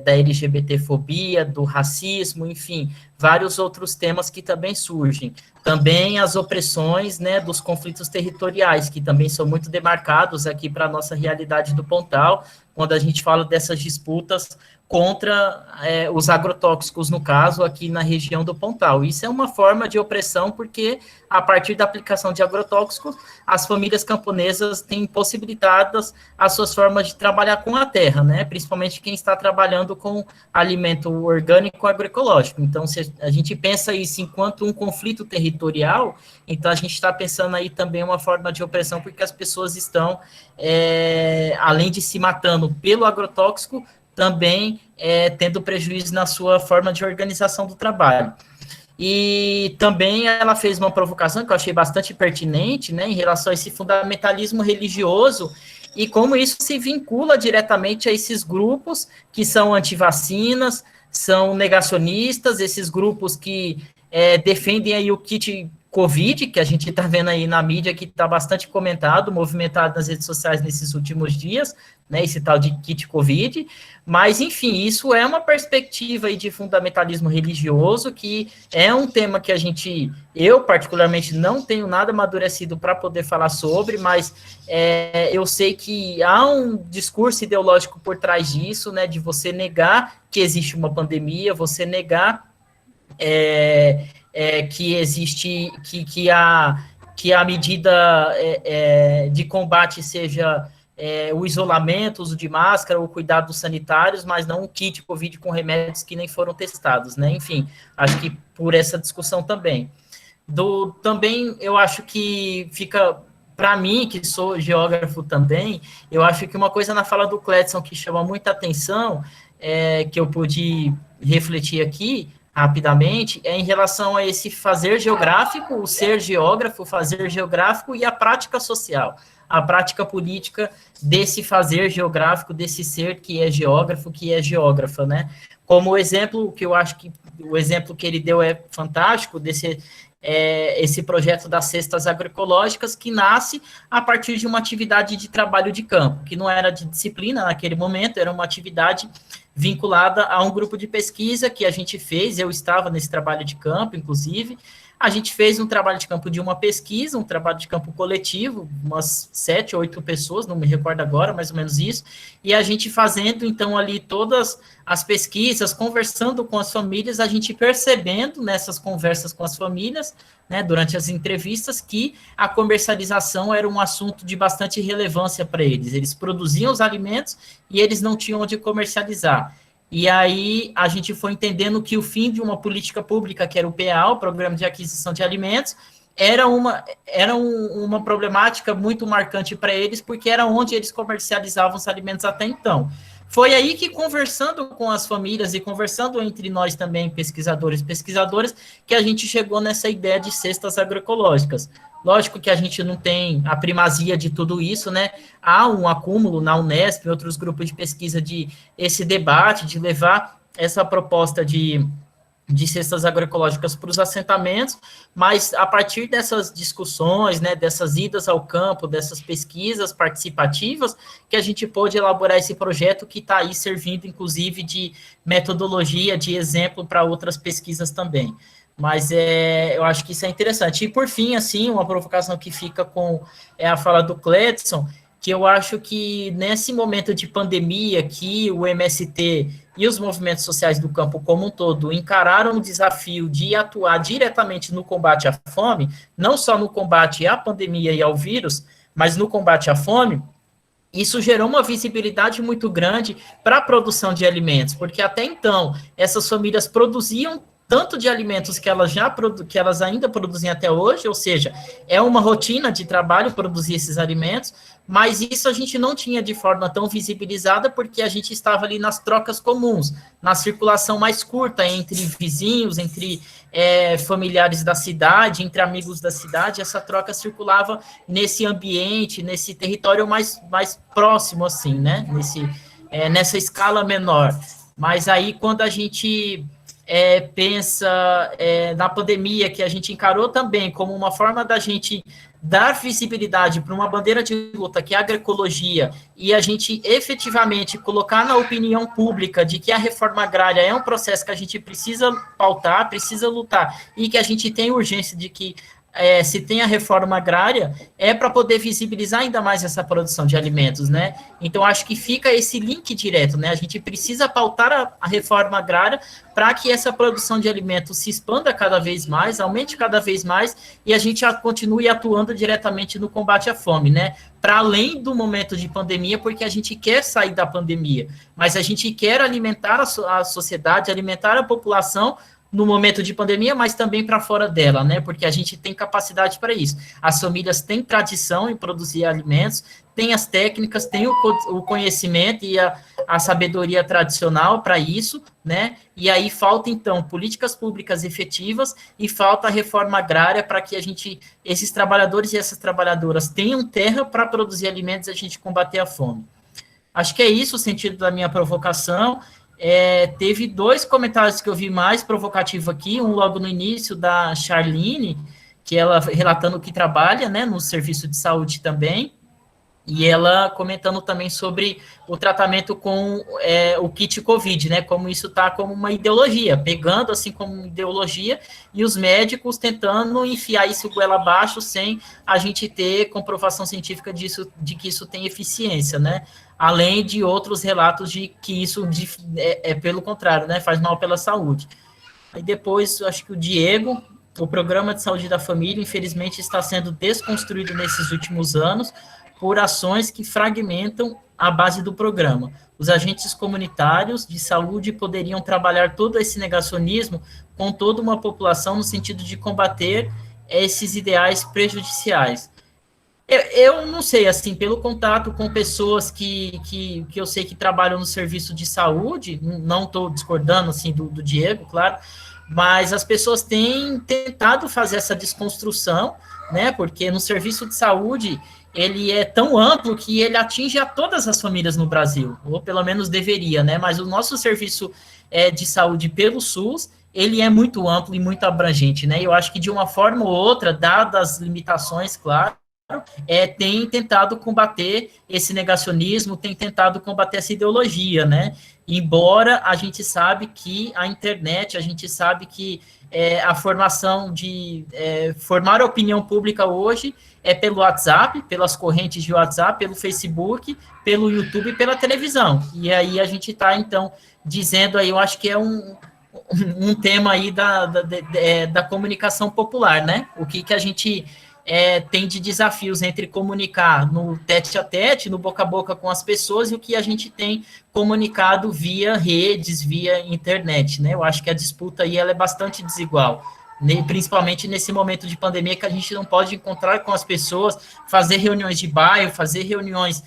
LGBTfobia, do racismo, enfim, vários outros temas que também surgem. Também as opressões, né, dos conflitos territoriais, que também são muito demarcados aqui para a nossa realidade do Pontal, quando a gente fala dessas disputas contra os agrotóxicos, no caso, aqui na região do Pontal. Isso é uma forma de opressão, porque, a partir da aplicação de agrotóxicos, as famílias camponesas têm possibilitadas as suas formas de trabalhar com a terra, né? Principalmente quem está trabalhando com alimento orgânico agroecológico. Então, se a gente pensa isso enquanto um conflito territorial, então a gente está pensando aí também uma forma de opressão, porque as pessoas estão, além de se matando pelo agrotóxico, também tendo prejuízo na sua forma de organização do trabalho. E também ela fez uma provocação que eu achei bastante pertinente, né, em relação a esse fundamentalismo religioso e como isso se vincula diretamente a esses grupos que são antivacinas, são negacionistas, esses grupos que defendem aí o kit Covid, que a gente está vendo aí na mídia, que está bastante comentado, movimentado nas redes sociais nesses últimos dias, né, esse tal de kit Covid, mas, enfim, isso é uma perspectiva aí de fundamentalismo religioso, que é um tema que eu particularmente não tenho nada amadurecido para poder falar sobre, mas eu sei que há um discurso ideológico por trás disso, né, de você negar que existe uma pandemia, você negar que existe, que a medida de combate seja o isolamento, o uso de máscara, o cuidado sanitários, mas não o kit Covid com remédios que nem foram testados, né? Enfim, acho que por essa discussão também. Também, eu acho que fica, para mim, que sou geógrafo também, eu acho que uma coisa na fala do Cledson que chama muita atenção, que eu pude refletir aqui rapidamente, é em relação a esse fazer geográfico, o ser geógrafo, o fazer geográfico e a prática social, a prática política desse fazer geográfico, desse ser que é geógrafo, que é geógrafa, né? Como o exemplo, que eu acho que o exemplo que ele deu é fantástico, esse projeto das cestas agroecológicas, que nasce a partir de uma atividade de trabalho de campo, que não era de disciplina naquele momento, era uma atividade vinculada a um grupo de pesquisa que a gente fez, eu estava nesse trabalho de campo, inclusive. A gente fez um trabalho de campo de uma pesquisa, um trabalho de campo coletivo, umas 7 ou 8 pessoas, não me recordo agora, mais ou menos isso, e a gente fazendo, então, ali todas as pesquisas, conversando com as famílias, a gente percebendo nessas conversas com as famílias, né, durante as entrevistas, que a comercialização era um assunto de bastante relevância para eles. Eles produziam os alimentos e eles não tinham onde comercializar. E aí a gente foi entendendo que o fim de uma política pública, que era o PA, o Programa de Aquisição de Alimentos, era uma problemática muito marcante para eles, porque era onde eles comercializavam os alimentos até então. Foi aí que, conversando com as famílias e conversando entre nós também, pesquisadoras, que a gente chegou nessa ideia de cestas agroecológicas. Lógico que a gente não tem a primazia de tudo isso, né? Há um acúmulo na Unesp e outros grupos de pesquisa de esse debate, de levar essa proposta de cestas agroecológicas para os assentamentos, mas a partir dessas discussões, né, dessas idas ao campo, dessas pesquisas participativas, que a gente pôde elaborar esse projeto que está aí servindo, inclusive, de metodologia, de exemplo para outras pesquisas também. Mas eu acho que isso é interessante. E, por fim, assim, uma provocação que fica com a fala do Cledson, que eu acho que nesse momento de pandemia que o MST e os movimentos sociais do campo como um todo encararam o desafio de atuar diretamente no combate à fome, não só no combate à pandemia e ao vírus, mas no combate à fome, isso gerou uma visibilidade muito grande para a produção de alimentos, porque até então essas famílias produziam tanto de alimentos que elas ainda produzem até hoje, ou seja, é uma rotina de trabalho produzir esses alimentos, mas isso a gente não tinha de forma tão visibilizada, porque a gente estava ali nas trocas comuns, na circulação mais curta entre vizinhos, entre familiares da cidade, entre amigos da cidade, essa troca circulava nesse ambiente, nesse território mais próximo, assim, né, nessa escala menor. Mas aí, quando a gente pensa na pandemia, que a gente encarou também como uma forma da gente dar visibilidade para uma bandeira de luta, que é a agroecologia, e a gente efetivamente colocar na opinião pública de que a reforma agrária é um processo que a gente precisa pautar, precisa lutar, e que a gente tem urgência de que se tem a reforma agrária, para poder visibilizar ainda mais essa produção de alimentos, né? Então, acho que fica esse link direto, né? A gente precisa pautar a reforma agrária para que essa produção de alimentos se expanda cada vez mais, aumente cada vez mais, e a gente continue atuando diretamente no combate à fome, né? Para além do momento de pandemia, porque a gente quer sair da pandemia, mas a gente quer alimentar a sociedade, alimentar a população no momento de pandemia, mas também para fora dela, né? Porque a gente tem capacidade para isso. As famílias têm tradição em produzir alimentos, têm as técnicas, têm o conhecimento e a sabedoria tradicional para isso, né? E aí falta, então, políticas públicas efetivas e falta a reforma agrária para que esses trabalhadores e essas trabalhadoras tenham terra para produzir alimentos e a gente combater a fome. Acho que é isso o sentido da minha provocação. Teve 2 comentários que eu vi mais provocativo aqui, um logo no início da Charline, que ela relatando que trabalha, né, no serviço de saúde também, e ela comentando também sobre o tratamento com o kit Covid, né, como isso está como uma ideologia, pegando assim como ideologia, e os médicos tentando enfiar isso goela abaixo sem a gente ter comprovação científica de que isso tem eficiência, né, além de outros relatos de que isso pelo contrário, né, faz mal pela saúde. Aí depois, acho que o Diego, o Programa de Saúde da Família, infelizmente, está sendo desconstruído nesses últimos anos, por ações que fragmentam a base do programa. Os agentes comunitários de saúde poderiam trabalhar todo esse negacionismo com toda uma população no sentido de combater esses ideais prejudiciais. Eu não sei, assim, pelo contato com pessoas que eu sei que trabalham no serviço de saúde, não estou discordando, assim, do Diego, claro, mas as pessoas têm tentado fazer essa desconstrução, né, porque no serviço de saúde ele é tão amplo que ele atinge a todas as famílias no Brasil, ou pelo menos deveria, né, mas o nosso serviço de saúde pelo SUS, ele é muito amplo e muito abrangente, né, eu acho que de uma forma ou outra, dadas as limitações, claro, tem tentado combater esse negacionismo, tem tentado combater essa ideologia, né? Embora a gente sabe que a internet, a gente sabe que a formação formar a opinião pública hoje é pelo WhatsApp, pelas correntes de WhatsApp, pelo Facebook, pelo YouTube e pela televisão. E aí a gente está, então, dizendo aí, eu acho que é um tema aí da comunicação popular, né? O que a gente tem de desafios entre comunicar no tete-a-tete, no boca a boca com as pessoas, e o que a gente tem comunicado via redes, via internet, né? Eu acho que a disputa aí ela é bastante desigual, né? Principalmente nesse momento de pandemia que a gente não pode encontrar com as pessoas, fazer reuniões de bairro, fazer reuniões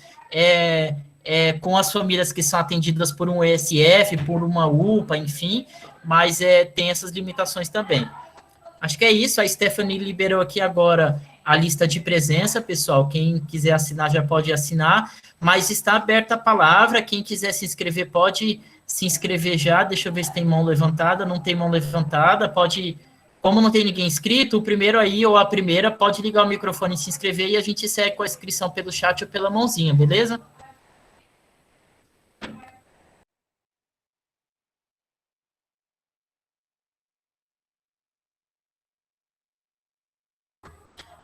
com as famílias que são atendidas por um ESF, por uma UPA, enfim, mas tem essas limitações também. Acho que é isso, a Stephanie liberou aqui agora a lista de presença, pessoal, quem quiser assinar já pode assinar, mas está aberta a palavra, quem quiser se inscrever pode se inscrever já, deixa eu ver se tem mão levantada, não tem mão levantada, pode, como não tem ninguém inscrito, o primeiro aí ou a primeira pode ligar o microfone e se inscrever e a gente segue com a inscrição pelo chat ou pela mãozinha, beleza?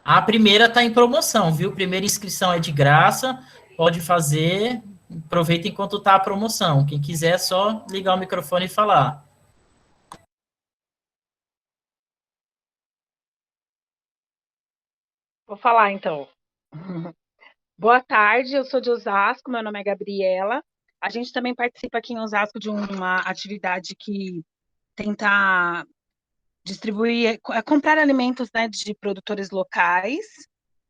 A primeira está em promoção, viu? Primeira inscrição é de graça, pode fazer, aproveita enquanto está a promoção. Quem quiser, é só ligar o microfone e falar. Vou falar, então. Boa tarde, eu sou de Osasco, meu nome é Gabriela. A gente também participa aqui em Osasco de uma atividade que tenta distribuir, comprar alimentos, né, de produtores locais,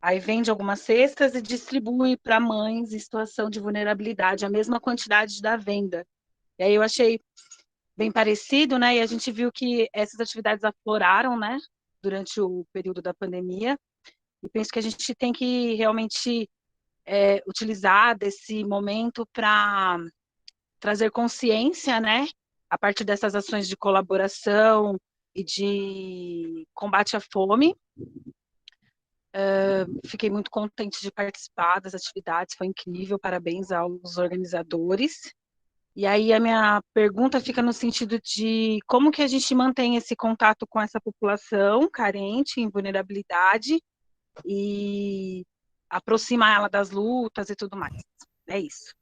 aí vende algumas cestas e distribui para mães em situação de vulnerabilidade, a mesma quantidade da venda. E aí eu achei bem parecido, né, e a gente viu que essas atividades afloraram, né, durante o período da pandemia, e penso que a gente tem que realmente utilizar desse momento para trazer consciência, né, a partir dessas ações de colaboração e de combate à fome. Fiquei muito contente de participar das atividades, foi incrível, parabéns aos organizadores. E aí a minha pergunta fica no sentido de como que a gente mantém esse contato com essa população carente, em vulnerabilidade, e aproximar ela das lutas e tudo mais. É isso.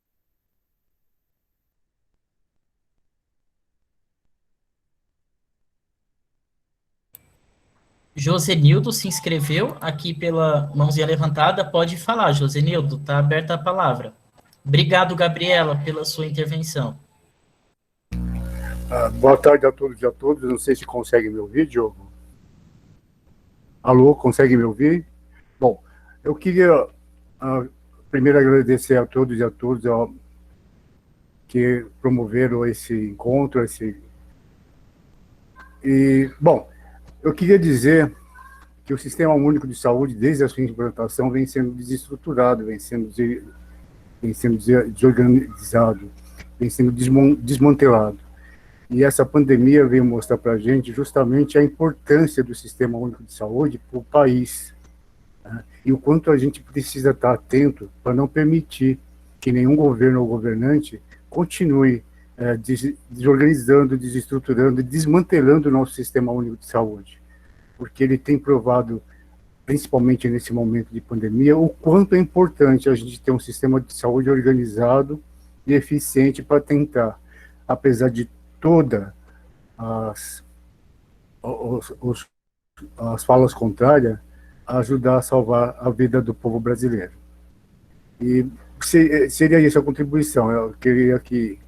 Josenildo se inscreveu aqui pela mãozinha levantada, pode falar, Josenildo, está aberta a palavra. Obrigado, Gabriela, pela sua intervenção. Boa tarde a todos e a todas. Não sei se conseguem me ouvir, Diogo. Alô, consegue me ouvir? Bom, eu queria primeiro agradecer a todos e a todas que promoveram esse encontro. Bom, eu queria dizer que o Sistema Único de Saúde, desde a sua implantação, vem sendo desestruturado, vem sendo desorganizado, vem sendo desmantelado. E essa pandemia veio mostrar para a gente justamente a importância do Sistema Único de Saúde para o país, né? E o quanto a gente precisa estar atento para não permitir que nenhum governo ou governante continue desorganizando, desestruturando, desmantelando o nosso Sistema Único de Saúde, porque ele tem provado, principalmente nesse momento de pandemia, o quanto é importante a gente ter um sistema de saúde organizado e eficiente para tentar, apesar de todas as falas contrárias, ajudar a salvar a vida do povo brasileiro. E seria isso a contribuição. Eu queria aqui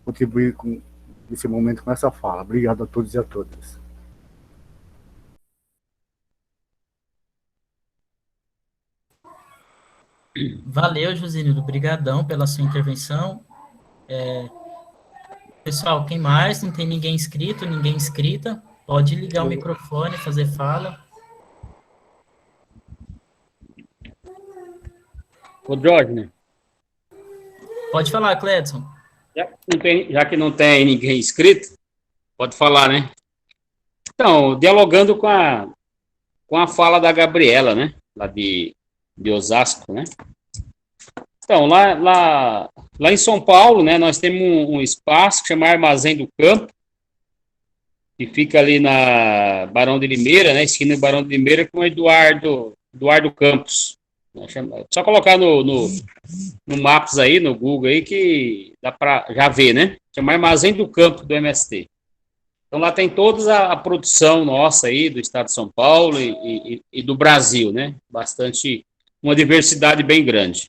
contribuir com nesse momento com essa fala. Obrigado a todos e a todas. Valeu, Josinildo, brigadão pela sua intervenção. Pessoal, quem mais? Não tem ninguém inscrito, ninguém inscrita? Pode ligar o microfone, fazer fala. Ô, Jorge, né? Pode falar, Cledson. Já que não tem ninguém inscrito, pode falar, né? Então, dialogando com a fala da Gabriela, né? Lá de Osasco, né? Então, lá em São Paulo, né, nós temos um espaço que chama Armazém do Campo, que fica ali na Barão de Limeira, né, esquina do Barão de Limeira, com o Eduardo Campos. Só colocar no Maps aí, no Google aí, que dá para já ver, né? Chama Armazém do Campo do MST. Então, lá tem toda a produção nossa aí, do estado de São Paulo e do Brasil, né? Bastante, uma diversidade bem grande.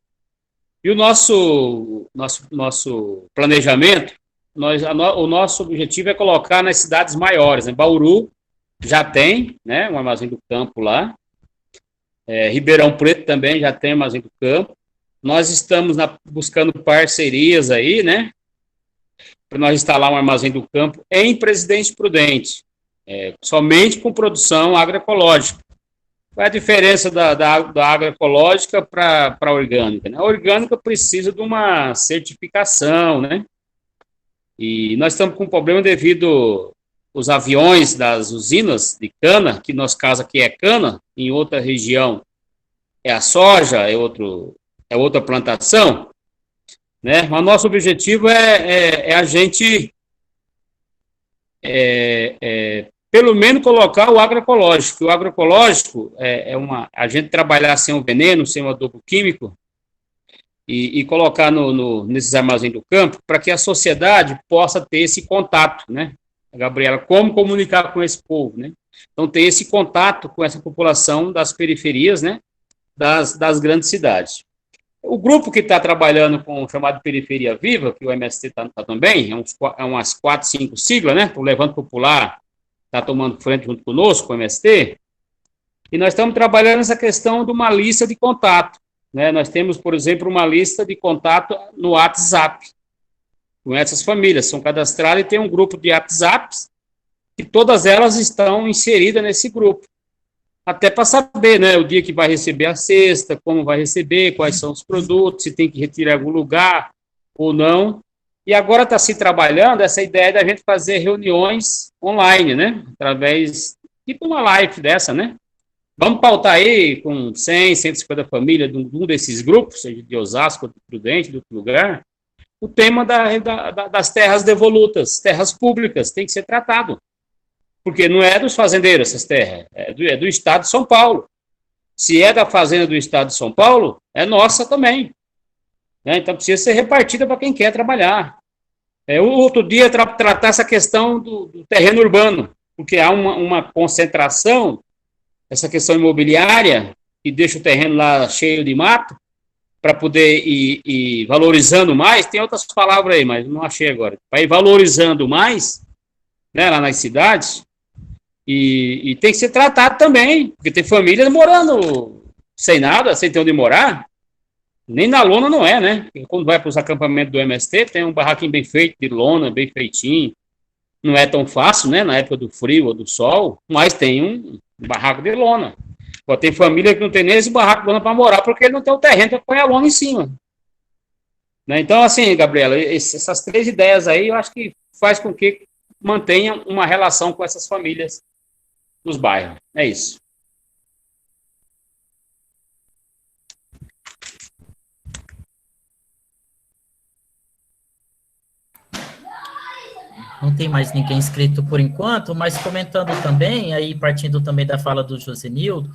E o nosso planejamento, o nosso objetivo é colocar nas cidades maiores, né? Bauru já tem, né, um Armazém do Campo lá. Ribeirão Preto também já tem Armazém do Campo. Nós estamos buscando parcerias aí, né, para nós instalar um Armazém do Campo em Presidente Prudente, somente com produção agroecológica. Qual é a diferença da agroecológica para a orgânica, né? A orgânica precisa de uma certificação, né? E nós estamos com um problema devido aos aviões das usinas de cana, que no nosso caso aqui é cana, em outra região é a soja, é outra plantação, né? Mas nosso objetivo é a gente pelo menos colocar o agroecológico. O agroecológico a gente trabalhar sem o veneno, sem o adubo químico e colocar nesses armazéns do campo para que a sociedade possa ter esse contato, né? Gabriela, como comunicar com esse povo, né? Então, ter esse contato com essa população das periferias, né? Das grandes cidades. O grupo que está trabalhando com o chamado Periferia Viva, que o MST está também, umas 4, 5 siglas, né? O Levante Popular está tomando frente junto conosco, com o MST, e nós estamos trabalhando essa questão de uma lista de contato, né? Nós temos, por exemplo, uma lista de contato no WhatsApp, com essas famílias, são cadastradas e tem um grupo de WhatsApps, e todas elas estão inseridas nesse grupo, até para saber, né, o dia que vai receber a cesta, como vai receber, quais são os produtos, se tem que retirar em algum lugar ou não. E agora está se trabalhando essa ideia da gente fazer reuniões online, né? Através, tipo uma live dessa, né? Vamos pautar aí com 100, 150 famílias de um desses grupos, seja de Osasco, de Prudente, de outro lugar, o tema das terras devolutas, terras públicas, tem que ser tratado. Porque não é dos fazendeiros essas terras, é do Estado de São Paulo. Se é da fazenda do Estado de São Paulo, é nossa também. Então, precisa ser repartida para quem quer trabalhar. Outro dia, tratar essa questão do terreno urbano, porque há uma concentração, essa questão imobiliária, que deixa o terreno lá cheio de mato, para poder ir valorizando mais. Tem outras palavras aí, mas não achei agora. Para ir valorizando mais, né, lá nas cidades, e tem que ser tratado também, porque tem famílias morando sem nada, sem ter onde morar. Nem na lona não é, né? Quando vai para os acampamentos do MST, tem um barraquinho bem feito, de lona, bem feitinho. Não é tão fácil, né? Na época do frio ou do sol, mas tem um barraco de lona. Pô, tem família que não tem nem esse barraco de lona para morar, porque ele não tem o terreno para pôr a lona em cima. Né? Então, assim, Gabriela, essas 3 ideias aí, eu acho que faz com que mantenha uma relação com essas famílias nos bairros. É isso. Não tem mais ninguém inscrito por enquanto, mas comentando também, aí partindo também da fala do Josenildo,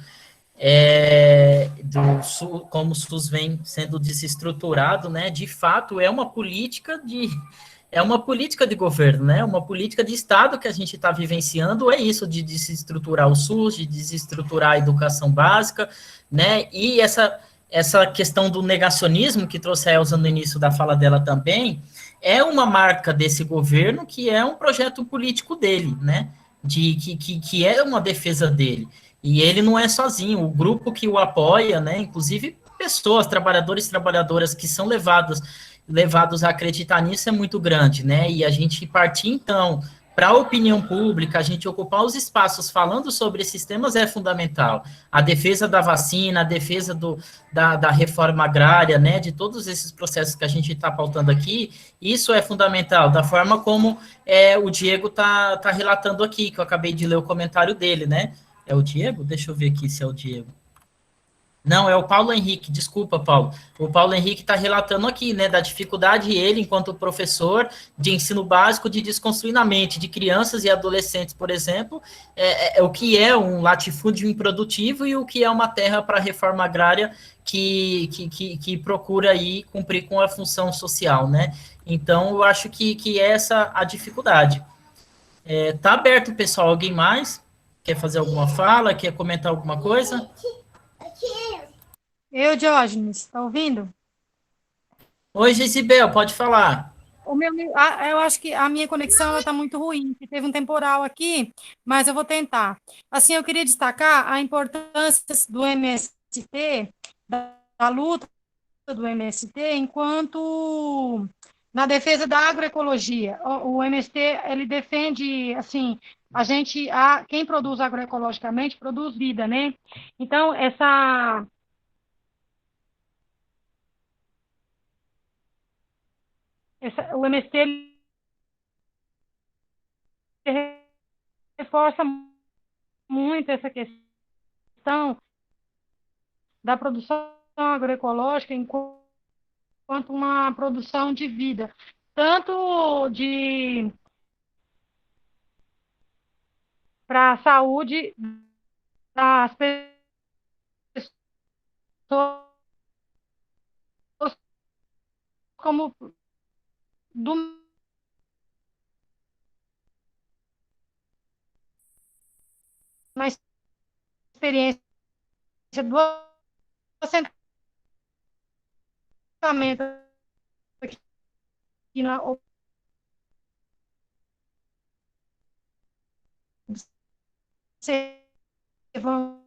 como o SUS vem sendo desestruturado, né? De fato, é uma política de governo, né? Uma política de Estado que a gente está vivenciando, é isso, de desestruturar o SUS, de desestruturar a educação básica, né? E essa questão do negacionismo que trouxe a Elza no início da fala dela também, é uma marca desse governo que é um projeto político dele, né? Que é uma defesa dele. E ele não é sozinho, o grupo que o apoia, né? Inclusive pessoas, trabalhadores e trabalhadoras que são levados a acreditar nisso é muito grande, né? E a gente partir, então, para a opinião pública, a gente ocupar os espaços falando sobre esses temas é fundamental. A defesa da vacina, a defesa da reforma agrária, né, de todos esses processos que a gente está pautando aqui, isso é fundamental, da forma como o Diego tá relatando aqui, que eu acabei de ler o comentário dele, né? É o Diego? Deixa eu ver aqui se é o Diego. Não, é o Paulo Henrique, desculpa, Paulo. O Paulo Henrique está relatando aqui, né, da dificuldade ele, enquanto professor de ensino básico, de desconstruir na mente de crianças e adolescentes, por exemplo, o que é um latifúndio improdutivo e o que é uma terra para a reforma agrária que procura aí cumprir com a função social, né? Então, eu acho que é essa a dificuldade. Tá aberto, pessoal. Alguém mais quer fazer alguma fala, quer comentar alguma coisa? Eu, Diógenes, tá ouvindo? Oi, Gisibel, pode falar. Eu acho que a minha conexão está muito ruim, que teve um temporal aqui, mas eu vou tentar. Assim, eu queria destacar a importância do MST, da luta do MST, enquanto na defesa da agroecologia. O MST, ele defende, assim, quem produz agroecologicamente produz vida, né? Então, o MST ele reforça muito essa questão da produção agroecológica enquanto uma produção de vida, tanto para a saúde das pessoas como do na experiência do assentamento aqui na observando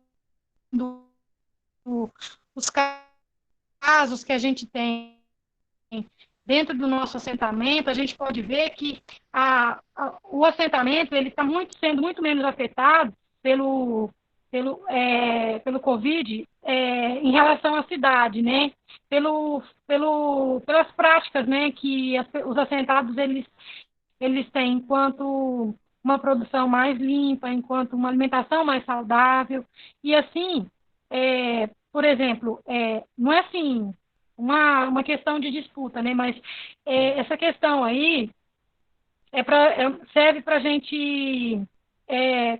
os casos que a gente tem dentro do nosso assentamento, a gente pode ver que o assentamento ele está sendo muito menos afetado pelo Covid em relação à cidade, né? Pelas práticas, né, que os assentados eles têm enquanto uma produção mais limpa, enquanto uma alimentação mais saudável. E assim, por exemplo, não é assim uma questão de disputa, né? Mas essa questão aí serve para a gente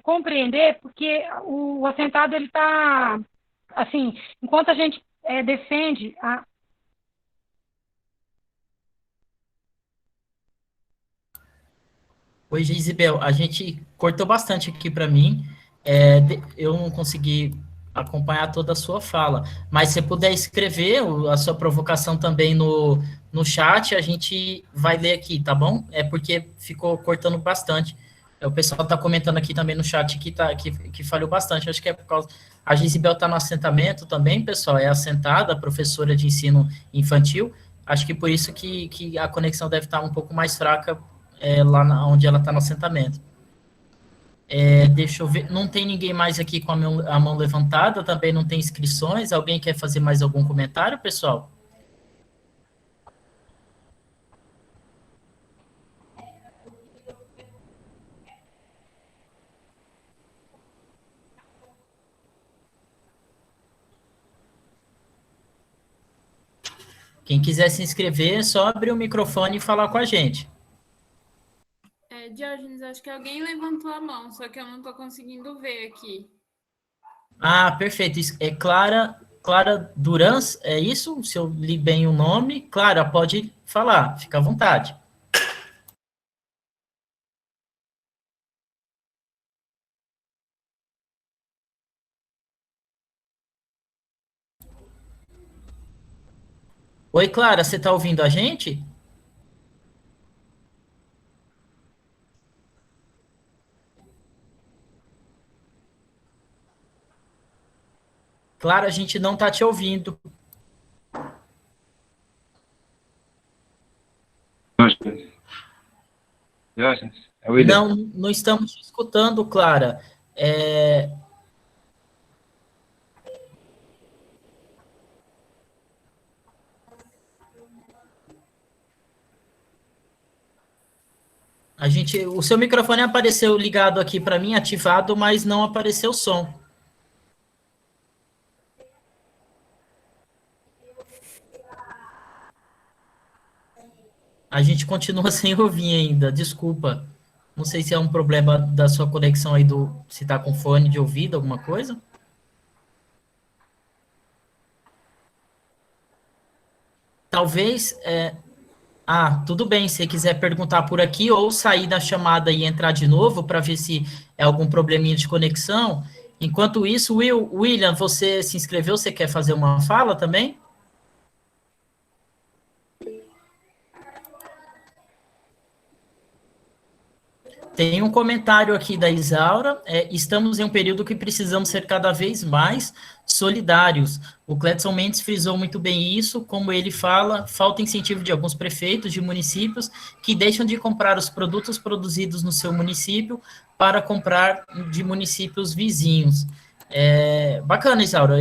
compreender, porque o assentado ele está assim, enquanto a gente defende Oi, Gisibel, a gente cortou bastante aqui para mim. Eu não consegui acompanhar toda a sua fala, mas se puder escrever a sua provocação também no chat, a gente vai ler aqui, tá bom? É porque ficou cortando bastante. O pessoal está comentando aqui também no chat que falhou bastante. Acho que é por causa. A Gisibel está no assentamento também, pessoal, é assentada, professora de ensino infantil. Acho que por isso que a conexão deve estar um pouco mais fraca onde ela está no assentamento. Deixa eu ver, não tem ninguém mais aqui com a mão levantada, também não tem inscrições. Alguém quer fazer mais algum comentário, pessoal? Quem quiser se inscrever, é só abrir o microfone e falar com a gente. Diógenes, acho que alguém levantou a mão, só que eu não estou conseguindo ver aqui. Ah, perfeito. É Clara Durans, é isso? Se eu li bem o nome. Clara, pode falar, fica à vontade. Oi, Clara, você está ouvindo a gente? Clara, a gente não está te ouvindo. Diógenes, é o William. Não, não estamos te escutando, Clara. O seu microfone apareceu ligado aqui para mim, ativado, mas não apareceu som. A gente continua sem ouvir ainda, desculpa. Não sei se é um problema da sua conexão aí se está com fone de ouvido, alguma coisa. Talvez. Tudo bem. Se você quiser perguntar por aqui ou sair da chamada e entrar de novo para ver se é algum probleminha de conexão. Enquanto isso, William, você se inscreveu? Você quer fazer uma fala também? Tem um comentário aqui da Isaura. Estamos em um período que precisamos ser cada vez mais solidários. O Cledson Mendes frisou muito bem isso, como ele fala, falta incentivo de alguns prefeitos de municípios que deixam de comprar os produtos produzidos no seu município para comprar de municípios vizinhos. Bacana, Isaura.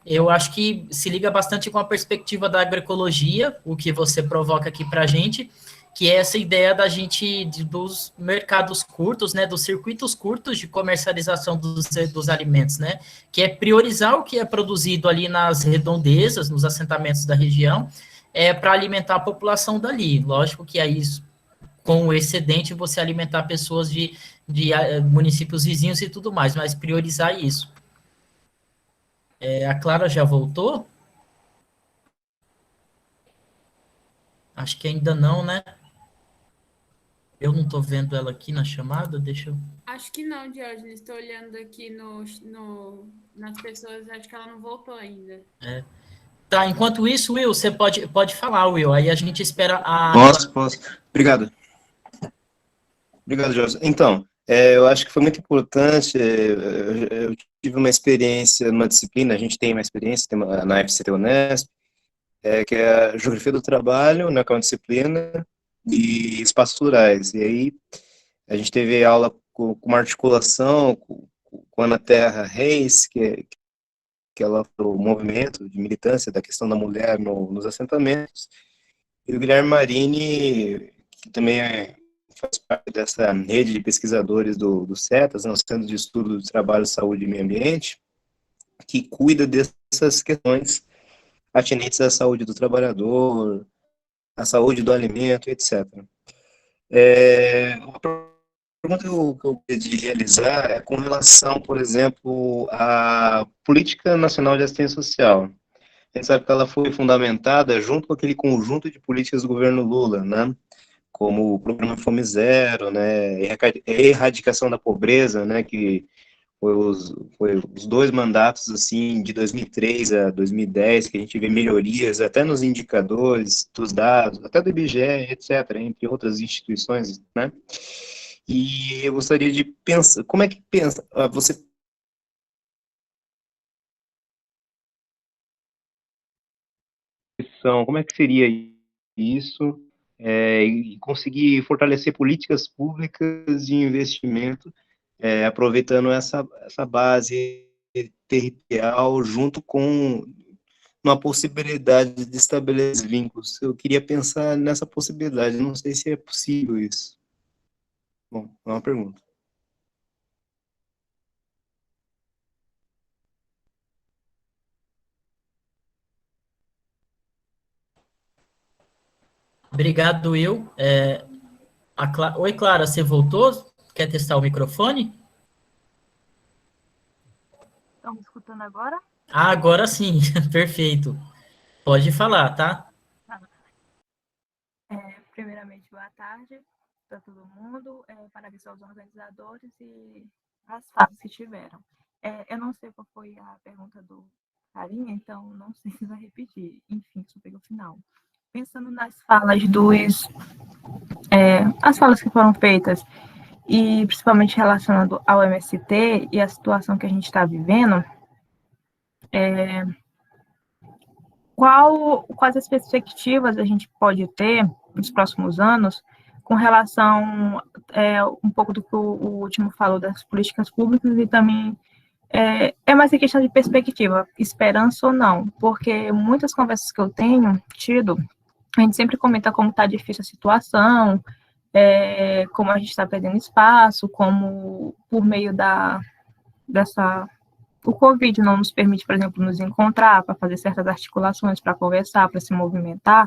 Eu acho que se liga bastante com a perspectiva da agroecologia, o que você provoca aqui para a gente, que é essa ideia dos mercados curtos, né, dos circuitos curtos de comercialização dos alimentos, né, que é priorizar o que é produzido ali nas redondezas, nos assentamentos da região, para alimentar a população dali. Lógico que aí, com o excedente, você alimentar pessoas de municípios vizinhos e tudo mais, mas priorizar isso. A Clara já voltou? Acho que ainda não, né? Eu não estou vendo ela aqui na chamada, deixa eu... Acho que não, Diógenes. Estou olhando aqui nas pessoas, acho que ela não voltou ainda. Tá, enquanto isso, Will, você pode falar, Will, aí a gente espera a... Posso. Obrigado. Obrigado, Jorge. Então, eu acho que foi muito importante, eu tive uma experiência numa disciplina, a gente tem uma experiência na FCT Unesp, que é a Geografia do Trabalho, né, que é uma disciplina, e espaços rurais. E aí, a gente teve aula com uma articulação com a Ana Terra Reis, que ela o movimento de militância da questão da mulher nos assentamentos, e o Guilherme Marini, que também faz parte dessa rede de pesquisadores do CETAS, né, o Centro de Estudo do Trabalho, Saúde e Meio Ambiente, que cuida dessas questões atinentes à saúde do trabalhador, à saúde do alimento, etc. A pergunta que eu gostaria de realizar é com relação, por exemplo, à Política Nacional de Assistência Social. A gente sabe que ela foi fundamentada junto com aquele conjunto de políticas do governo Lula, né? Como o programa Fome Zero, né? Erradicação da pobreza, né? Que foi os dois mandatos, assim, de 2003 a 2010, que a gente vê melhorias até nos indicadores dos dados, até do IBGE, etc., entre outras instituições, né? E eu gostaria de pensar, como é que pensa, você... Como é que seria isso, e conseguir fortalecer políticas públicas de investimento, aproveitando essa base territorial junto com uma possibilidade de estabelecer vínculos. Eu queria pensar nessa possibilidade, não sei se é possível isso. Bom, é uma pergunta. Obrigado, Will. Oi, Clara, você voltou? Quer testar o microfone? Estão me escutando agora? Agora sim, perfeito. Pode falar, tá? Primeiramente, boa tarde para todo mundo, parabéns aos organizadores e as fases que tiveram. Eu não sei qual foi a pergunta do carinha, então não sei se vai repetir. Enfim, só peguei o final. Pensando nas falas as falas que foram feitas, e principalmente relacionado ao MST e a situação que a gente está vivendo, quais as perspectivas a gente pode ter nos próximos anos com relação um pouco do que o último falou das políticas públicas e também é mais a questão de perspectiva, esperança ou não, porque muitas conversas que eu tenho tido, a gente sempre comenta como está difícil a situação, como a gente está perdendo espaço, como por meio o Covid não nos permite, por exemplo, nos encontrar para fazer certas articulações, para conversar, para se movimentar,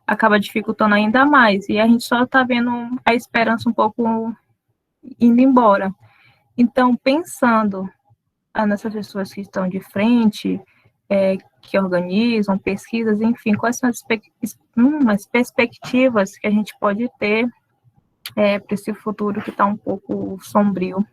acaba dificultando ainda mais, e a gente só está vendo a esperança um pouco indo embora. Então, pensando nessas pessoas que estão de frente, que organizam pesquisas, enfim, quais são as perspectivas que a gente pode ter para esse futuro que está um pouco sombrio.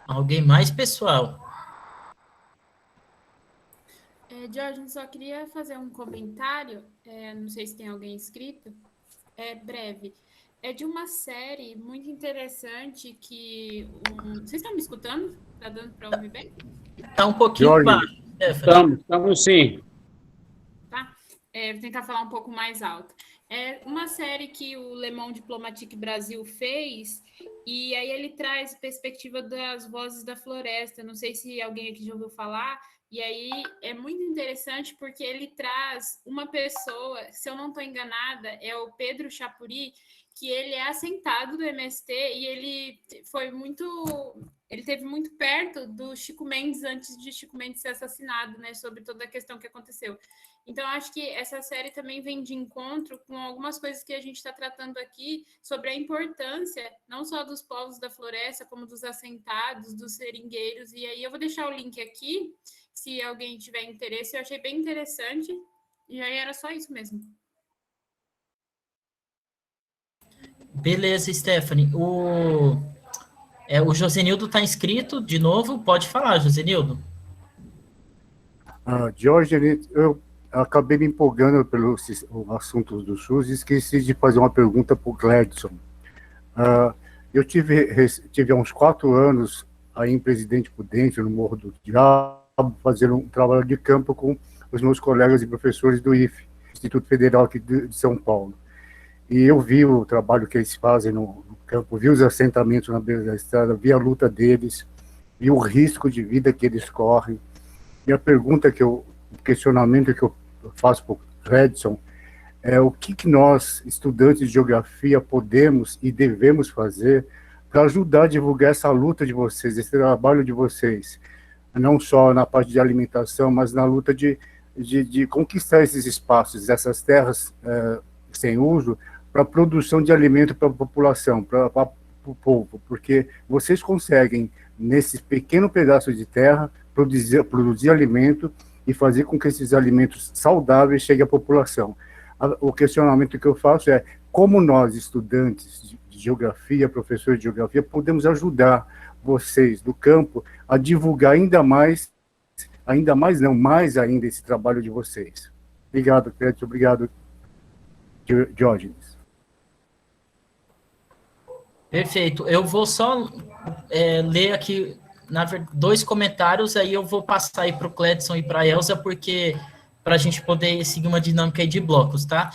Alguém mais, pessoal? Jorge, só queria fazer um comentário, não sei se tem alguém inscrito, breve. É de uma série muito interessante que... Vocês estão me escutando? Está dando para ouvir bem? Está um pouquinho baixo. Estamos sim. Tá? Vou tentar falar um pouco mais alto. É uma série que o Le Monde Diplomatique Brasil fez, e aí ele traz perspectiva das vozes da floresta. Não sei se alguém aqui já ouviu falar, e aí é muito interessante porque ele traz uma pessoa, se eu não estou enganada, é o Pedro Chapuri, que ele é assentado do MST e ele teve muito perto do Chico Mendes antes de Chico Mendes ser assassinado, né, sobre toda a questão que aconteceu. Então, acho que essa série também vem de encontro com algumas coisas que a gente está tratando aqui sobre a importância, não só dos povos da floresta, como dos assentados, dos seringueiros. E aí eu vou deixar o link aqui, se alguém tiver interesse. Eu achei bem interessante. E aí era só isso mesmo. Beleza, Stephanie. O Josenildo está inscrito de novo. Pode falar, Josenildo. Jorge, eu acabei me empolgando pelo assunto do SUS e esqueci de fazer uma pergunta para o Gladson. Eu tive há uns 4 anos aí em Presidente Prudente, no Morro do Diabo, fazendo um trabalho de campo com os meus colegas e professores do IFE, Instituto Federal aqui de São Paulo. E eu vi o trabalho que eles fazem no campo, vi os assentamentos na beira da estrada, vi a luta deles, vi o risco de vida que eles correm. E a pergunta o questionamento que eu faço para o Redson é o que nós, estudantes de geografia, podemos e devemos fazer para ajudar a divulgar essa luta de vocês, esse trabalho de vocês, não só na parte de alimentação, mas na luta de conquistar esses espaços, essas terras sem uso, para a produção de alimento para a população, para o povo, porque vocês conseguem, nesse pequeno pedaço de terra, produzir alimento e fazer com que esses alimentos saudáveis cheguem à população. O questionamento que eu faço é como nós, estudantes de geografia, professores de geografia, podemos ajudar vocês do campo a divulgar mais ainda esse trabalho de vocês. Obrigado, Clédio, obrigado, Diógenes. Perfeito. Eu vou só ler aqui 2 comentários, aí eu vou passar aí para o Cledson e para a Elza, porque para a gente poder seguir uma dinâmica aí de blocos, tá?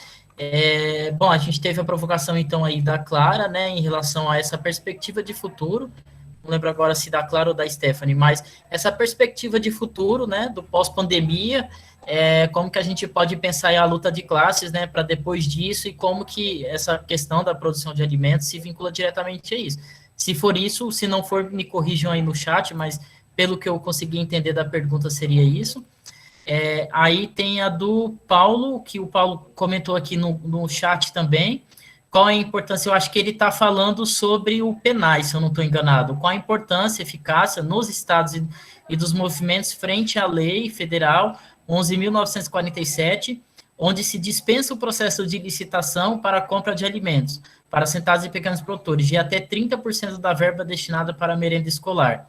Bom, a gente teve a provocação, então, aí da Clara, né, em relação a essa perspectiva de futuro, não lembro agora se da Clara ou da Stephanie, mas essa perspectiva de futuro, né, do pós-pandemia, como que a gente pode pensar em a luta de classes, né, para depois disso, e como que essa questão da produção de alimentos se vincula diretamente a isso. Se for isso, se não for, me corrijam aí no chat, mas pelo que eu consegui entender da pergunta, seria isso. Aí tem a do Paulo, que o Paulo comentou aqui no chat também. Qual é a importância? Eu acho que ele está falando sobre o PNAE, se eu não estou enganado. Qual a importância e eficácia nos estados e dos movimentos frente à lei federal 11.947, onde se dispensa o processo de licitação para a compra de alimentos para assentados e pequenos produtores, de até 30% da verba destinada para a merenda escolar.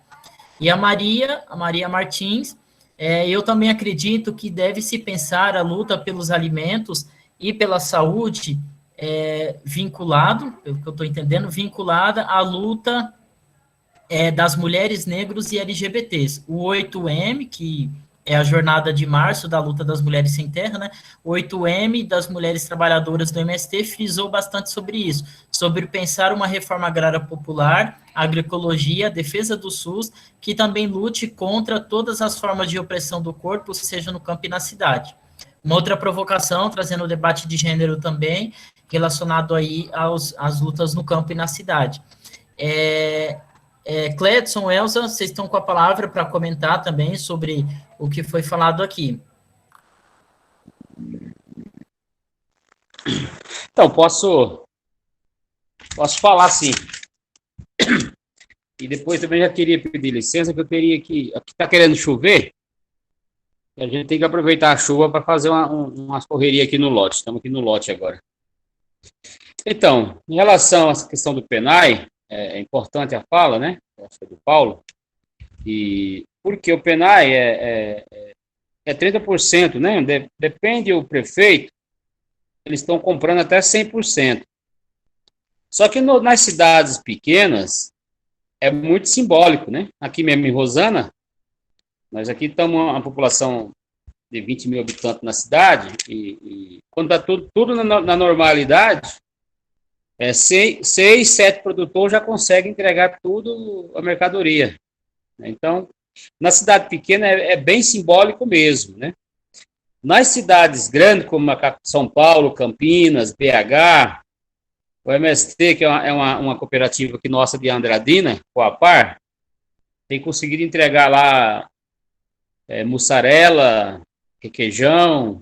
E a Maria Martins, eu também acredito que deve-se pensar a luta pelos alimentos e pela saúde vinculado, pelo que eu estou entendendo, vinculada à luta das mulheres negros e LGBTs. O 8M, que é a jornada de março da luta das mulheres sem terra, né? O 8M das mulheres trabalhadoras do MST frisou bastante sobre isso, sobre pensar uma reforma agrária popular, agroecologia, defesa do SUS, que também lute contra todas as formas de opressão do corpo, seja no campo e na cidade. Uma outra provocação, trazendo o debate de gênero também, relacionado aí às lutas no campo e na cidade. Cledson, Elza, vocês estão com a palavra para comentar também sobre o que foi falado aqui. Então, posso falar sim. E depois também já queria pedir licença, que eu teria que... Aqui está querendo chover, a gente tem que aproveitar a chuva para fazer umas correrias aqui no lote. Estamos aqui no lote agora. Então, em relação a essa questão do PENAI, é importante a fala, né? Do Paulo. E porque o PENAI é 30%, né? Depende do prefeito, eles estão comprando até 100%. Só que nas cidades pequenas é muito simbólico, né? Aqui mesmo em Rosana, nós aqui estamos uma população de 20 mil habitantes na cidade, e quando está tudo na normalidade, 6, 7 produtores já conseguem entregar tudo a mercadoria. Então, na cidade pequena é bem simbólico mesmo, né? Nas cidades grandes, como São Paulo, Campinas, BH, o MST, que é uma cooperativa aqui nossa de Andradina, Coapar, tem conseguido entregar lá mussarela, requeijão,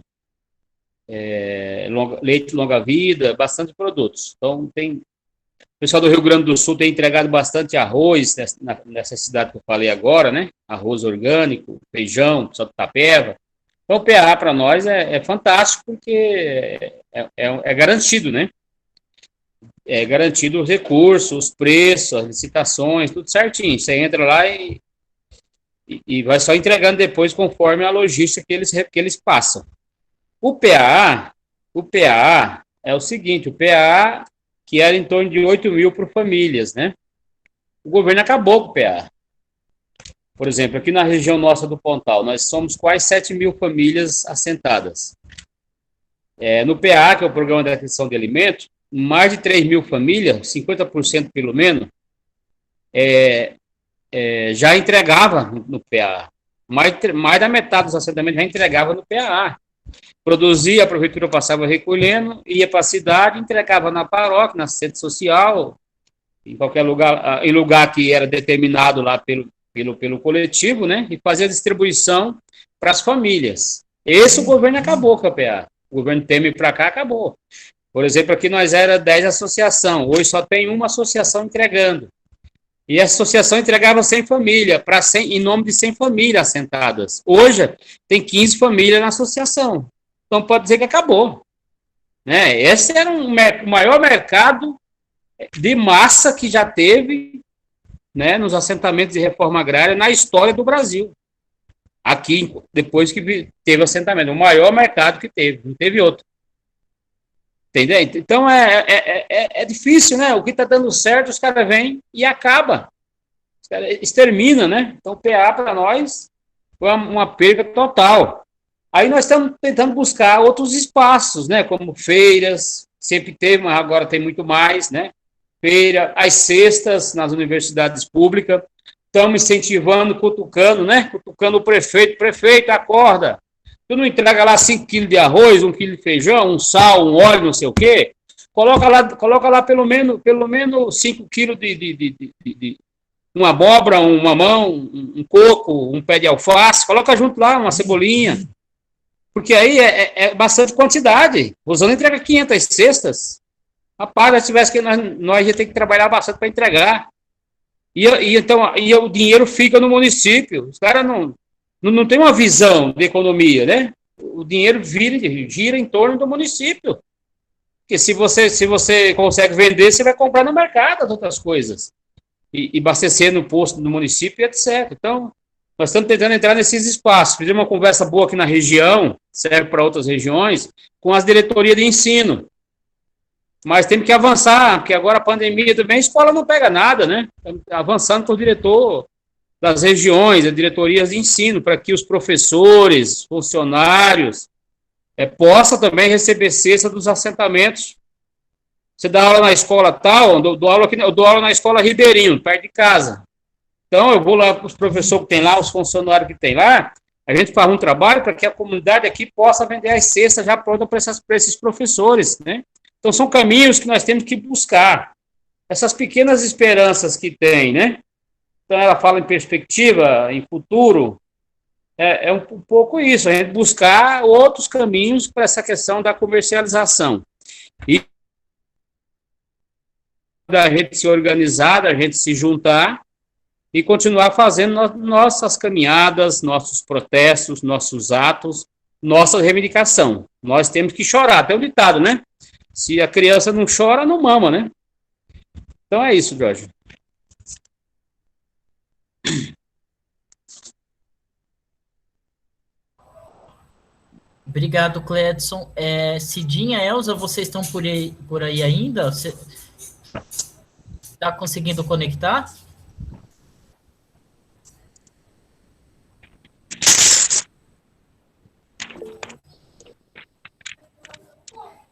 leite longa-vida, bastante produtos. Então, o pessoal do Rio Grande do Sul tem entregado bastante arroz nessa cidade que eu falei agora, né? Arroz orgânico, feijão, pessoal do Tapeva. Então, o PA para nós é fantástico, porque é garantido, né? É garantido os recursos, os preços, as licitações, tudo certinho. Você entra lá e vai só entregando depois conforme a logística que eles passam. O PA é o seguinte, o PA que era em torno de 8 mil por famílias, né? O governo acabou com o PA. Por exemplo, aqui na região nossa do Pontal, nós somos quase 7 mil famílias assentadas. No PA, que é o Programa de Aquisição de Alimentos, mais de 3 mil famílias, 50% pelo menos, já entregava no PA. Mais da metade dos assentamentos já entregava no PA. Produzia, a prefeitura passava recolhendo, ia para a cidade, entregava na paróquia, na centro social, em qualquer lugar, em lugar que era determinado lá pelo coletivo, né? E fazia distribuição para as famílias. Esse o governo acabou com a PA. O governo Temer para cá acabou. Por exemplo, aqui nós era 10 associações, hoje só tem uma associação entregando. E a associação entregava 100 famílias, em nome de 100 famílias assentadas. Hoje tem 15 famílias na associação. Então pode dizer que acabou. Né? Esse era o maior mercado de massa que já teve, né, nos assentamentos de reforma agrária na história do Brasil. Aqui, depois que teve assentamento, o maior mercado que teve, não teve outro. Entendeu? Então é difícil, né? O que está dando certo, os caras vêm e acaba. Os caras exterminam, né? Então o PA para nós foi uma perda total. Aí nós estamos tentando buscar outros espaços, né? Como feiras, sempre teve, mas agora tem muito mais, né? Feira, as cestas nas universidades públicas. Estamos incentivando, cutucando, né? Cutucando o prefeito, acorda. Tu não entrega lá 5 quilos de arroz, 1 quilo de feijão, um sal, um óleo, não sei o quê. Coloca lá pelo menos 5 quilos de uma abóbora, um mamão, um coco, um pé de alface. Coloca junto lá uma cebolinha. Porque aí é bastante quantidade. Rosana entrega 500 cestas. Rapaz, se tivesse que nós ia ter que trabalhar bastante para entregar. Então o dinheiro fica no município. Os caras não... não tem uma visão de economia, né? O dinheiro gira em torno do município. Porque se você consegue vender, você vai comprar no mercado as outras coisas. E abastecer no posto do município, etc. Então, nós estamos tentando entrar nesses espaços. Fizemos uma conversa boa aqui na região, serve para outras regiões, com as diretorias de ensino. Mas temos que avançar, porque agora a pandemia também, a escola não pega nada, né? Estamos avançando com o diretor das regiões, as diretorias de ensino, para que os professores, funcionários, possam também receber cesta dos assentamentos. Você dá aula na escola tal, eu dou aula na escola Ribeirinho, perto de casa. Então, eu vou lá para os professores que tem lá, os funcionários que tem lá, a gente faz um trabalho para que a comunidade aqui possa vender as cestas já prontas para esses professores, né? Então, são caminhos que nós temos que buscar. Essas pequenas esperanças que tem, né? Então, ela fala em perspectiva, em futuro, é um pouco isso, a gente buscar outros caminhos para essa questão da comercialização. E da gente se organizar, da gente se juntar e continuar fazendo nossas caminhadas, nossos protestos, nossos atos, nossa reivindicação. Nós temos que chorar, até o ditado, né? Se a criança não chora, não mama, né? Então é isso, Jorge. Obrigado, Cledson. Cidinha, Elza, vocês estão por aí ainda? Você está conseguindo conectar?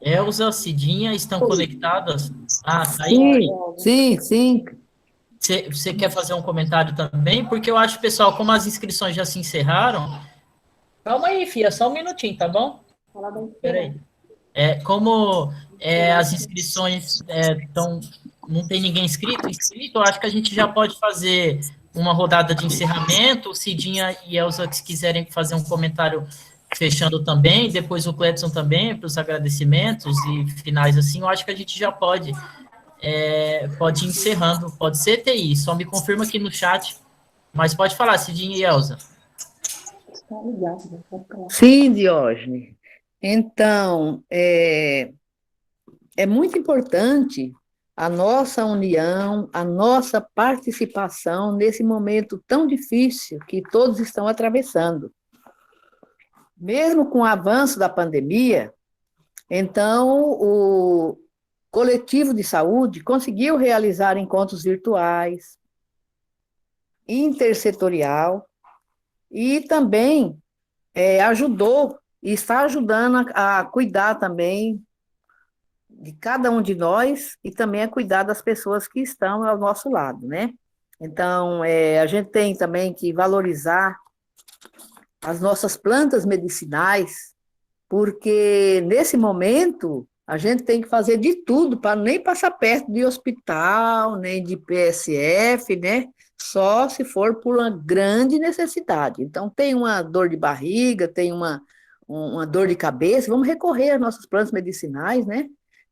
Elza, Cidinha, estão conectadas? Ah, tá aí. Sim. Você quer fazer um comentário também? Porque eu acho, pessoal, como as inscrições já se encerraram... Calma aí, filha, só um minutinho, tá bom? Peraí. Como as inscrições não tem ninguém inscrito, eu acho que a gente já pode fazer uma rodada de encerramento. O Cidinha e Elza, se quiserem fazer um comentário fechando também, depois o Cledson também, para os agradecimentos e finais assim, eu acho que a gente já pode ir encerrando. Pode ser, TI, só me confirma aqui no chat, mas pode falar, Cidinha e Elza. Sim, Diógenes. Então, é muito importante a nossa união, a nossa participação nesse momento tão difícil que todos estão atravessando. Mesmo com o avanço da pandemia, então, o coletivo de saúde conseguiu realizar encontros virtuais, intersetorial, e também ajudou e está ajudando a cuidar também de cada um de nós e também a cuidar das pessoas que estão ao nosso lado, né? Então, a gente tem também que valorizar as nossas plantas medicinais, porque nesse momento a gente tem que fazer de tudo para nem passar perto de hospital, nem de PSF, né? Só se for por uma grande necessidade. Então, tem uma dor de barriga, tem uma dor de cabeça, vamos recorrer às nossas plantas medicinais, né?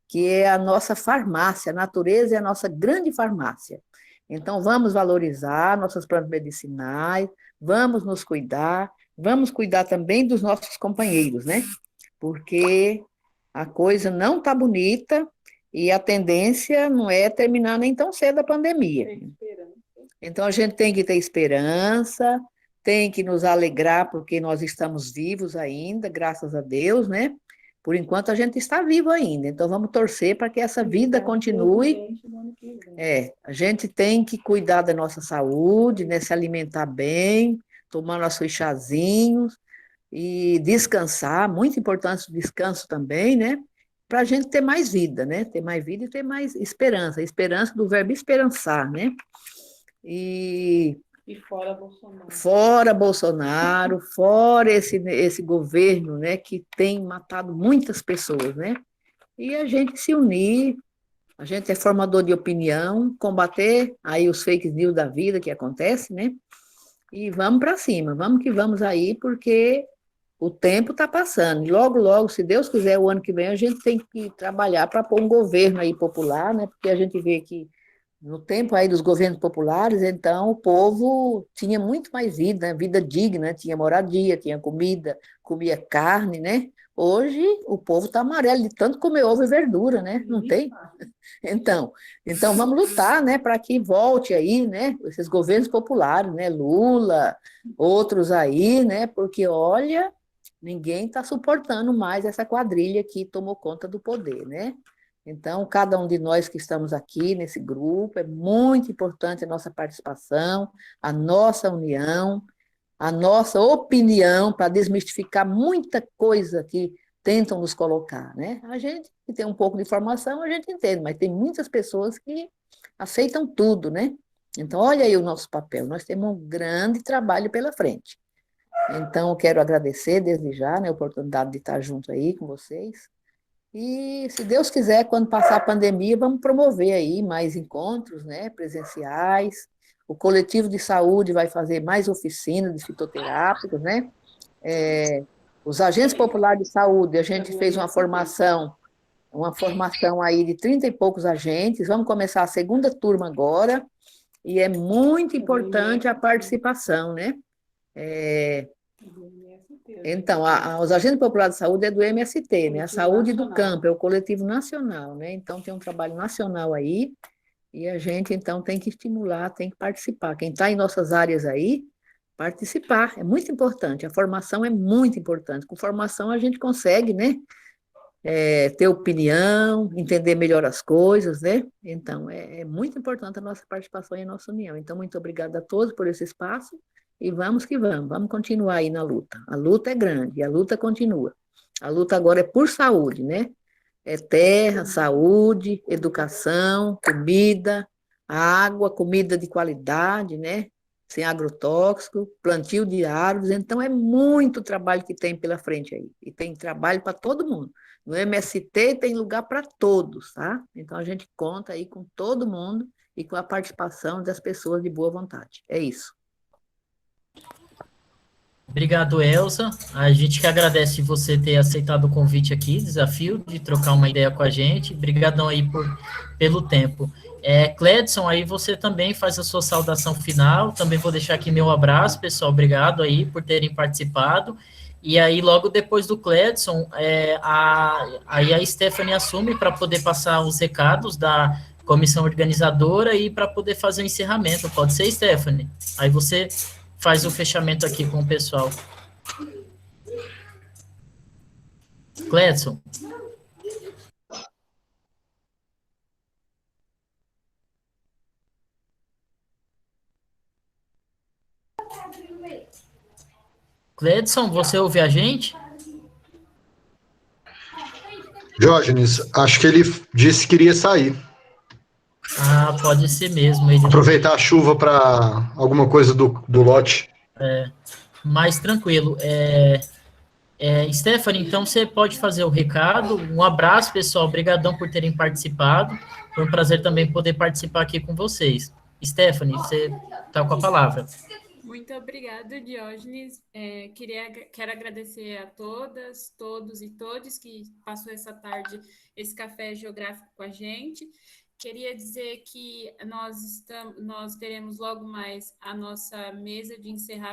Que é a nossa farmácia, a natureza é a nossa grande farmácia. Então, vamos valorizar nossas plantas medicinais, vamos nos cuidar, vamos cuidar também dos nossos companheiros, né? Porque a coisa não está bonita e a tendência não é terminar nem tão cedo a pandemia. Então, a gente tem que ter esperança, tem que nos alegrar porque nós estamos vivos ainda, graças a Deus, né? Por enquanto, a gente está vivo ainda. Então, vamos torcer para que essa vida continue. A gente tem que cuidar da nossa saúde, né? Se alimentar bem, tomar nossos chazinhos e descansar. Muito importante o descanso também, né? Para a gente ter mais vida, né? Ter mais vida e ter mais esperança. Esperança do verbo esperançar, né? E fora Bolsonaro. Fora Bolsonaro, fora esse governo, né, que tem matado muitas pessoas, né? E a gente se unir, a gente é formador de opinião, combater aí os fake news da vida que acontece, né? E vamos para cima, vamos que vamos aí, porque o tempo está passando. E logo, logo, se Deus quiser, o ano que vem, a gente tem que trabalhar para pôr um governo aí popular, né? Porque a gente vê que No tempo aí dos governos populares, então, o povo tinha muito mais vida, né? Vida digna, tinha moradia, tinha comida, comia carne, né? Hoje, o povo está amarelo de tanto comer ovo e verdura, né? Não tem? Então, então vamos lutar, né, para que volte aí, né, esses governos populares, né, Lula, outros aí, né, porque olha, ninguém está suportando mais essa quadrilha que tomou conta do poder, né? Então, cada um de nós que estamos aqui nesse grupo, é muito importante a nossa participação, a nossa união, a nossa opinião para desmistificar muita coisa que tentam nos colocar, né? A gente que tem um pouco de formação, a gente entende, mas tem muitas pessoas que aceitam tudo, né? Então, olha aí o nosso papel, nós temos um grande trabalho pela frente. Então, eu quero agradecer desde já, né, a oportunidade de estar junto aí com vocês. E, se Deus quiser, quando passar a pandemia, vamos promover aí mais encontros, né, presenciais. O coletivo de saúde vai fazer mais oficinas de fitoterápicos, né? Os agentes populares de saúde, a gente fez uma formação aí de 30 e poucos agentes. Vamos começar a segunda turma agora, e é muito importante a participação, né? Então, os agentes populares de saúde é do MST, né? A saúde do campo, é o coletivo nacional, né? Então, tem um trabalho nacional aí, e a gente, então, tem que estimular, tem que participar. Quem está em nossas áreas aí, participar, é muito importante. A formação é muito importante. Com formação, a gente consegue, né? Ter opinião, entender melhor as coisas, né? Então, é muito importante a nossa participação e a nossa união. Então, muito obrigada a todos por esse espaço. E vamos que vamos continuar aí na luta. A luta é grande e a luta continua. A luta agora é por saúde, né? É terra, saúde, educação, comida, água, comida de qualidade, né? Sem agrotóxico, plantio de árvores. Então, é muito trabalho que tem pela frente aí. E tem trabalho para todo mundo. No MST tem lugar para todos, tá? Então, a gente conta aí com todo mundo e com a participação das pessoas de boa vontade. É isso. Obrigado, Elza. A gente que agradece você ter aceitado o convite aqui, desafio de trocar uma ideia com a gente. Obrigadão aí pelo tempo. Cledson, aí você também faz a sua saudação final. Também vou deixar aqui meu abraço, pessoal. Obrigado aí por terem participado. E aí, logo depois do Cledson, aí a Stephanie assume para poder passar os recados da comissão organizadora e para poder fazer o encerramento. Pode ser, Stephanie? Aí você faz o fechamento aqui com o pessoal. Cledson. Cledson, você ouve a gente? Diógenes, acho que ele disse que iria sair. Ah, pode ser mesmo. Aproveitar a chuva para alguma coisa do lote. Mais tranquilo. Stephanie, então você pode fazer o recado. Um abraço, pessoal. Obrigadão por terem participado. Foi um prazer também poder participar aqui com vocês. Stephanie, você está com a palavra. Muito obrigada, Diógenes. Quero agradecer a todas, todos e todes que passou essa tarde, esse café geográfico com a gente. Queria dizer que nós teremos logo mais a nossa mesa de encerramento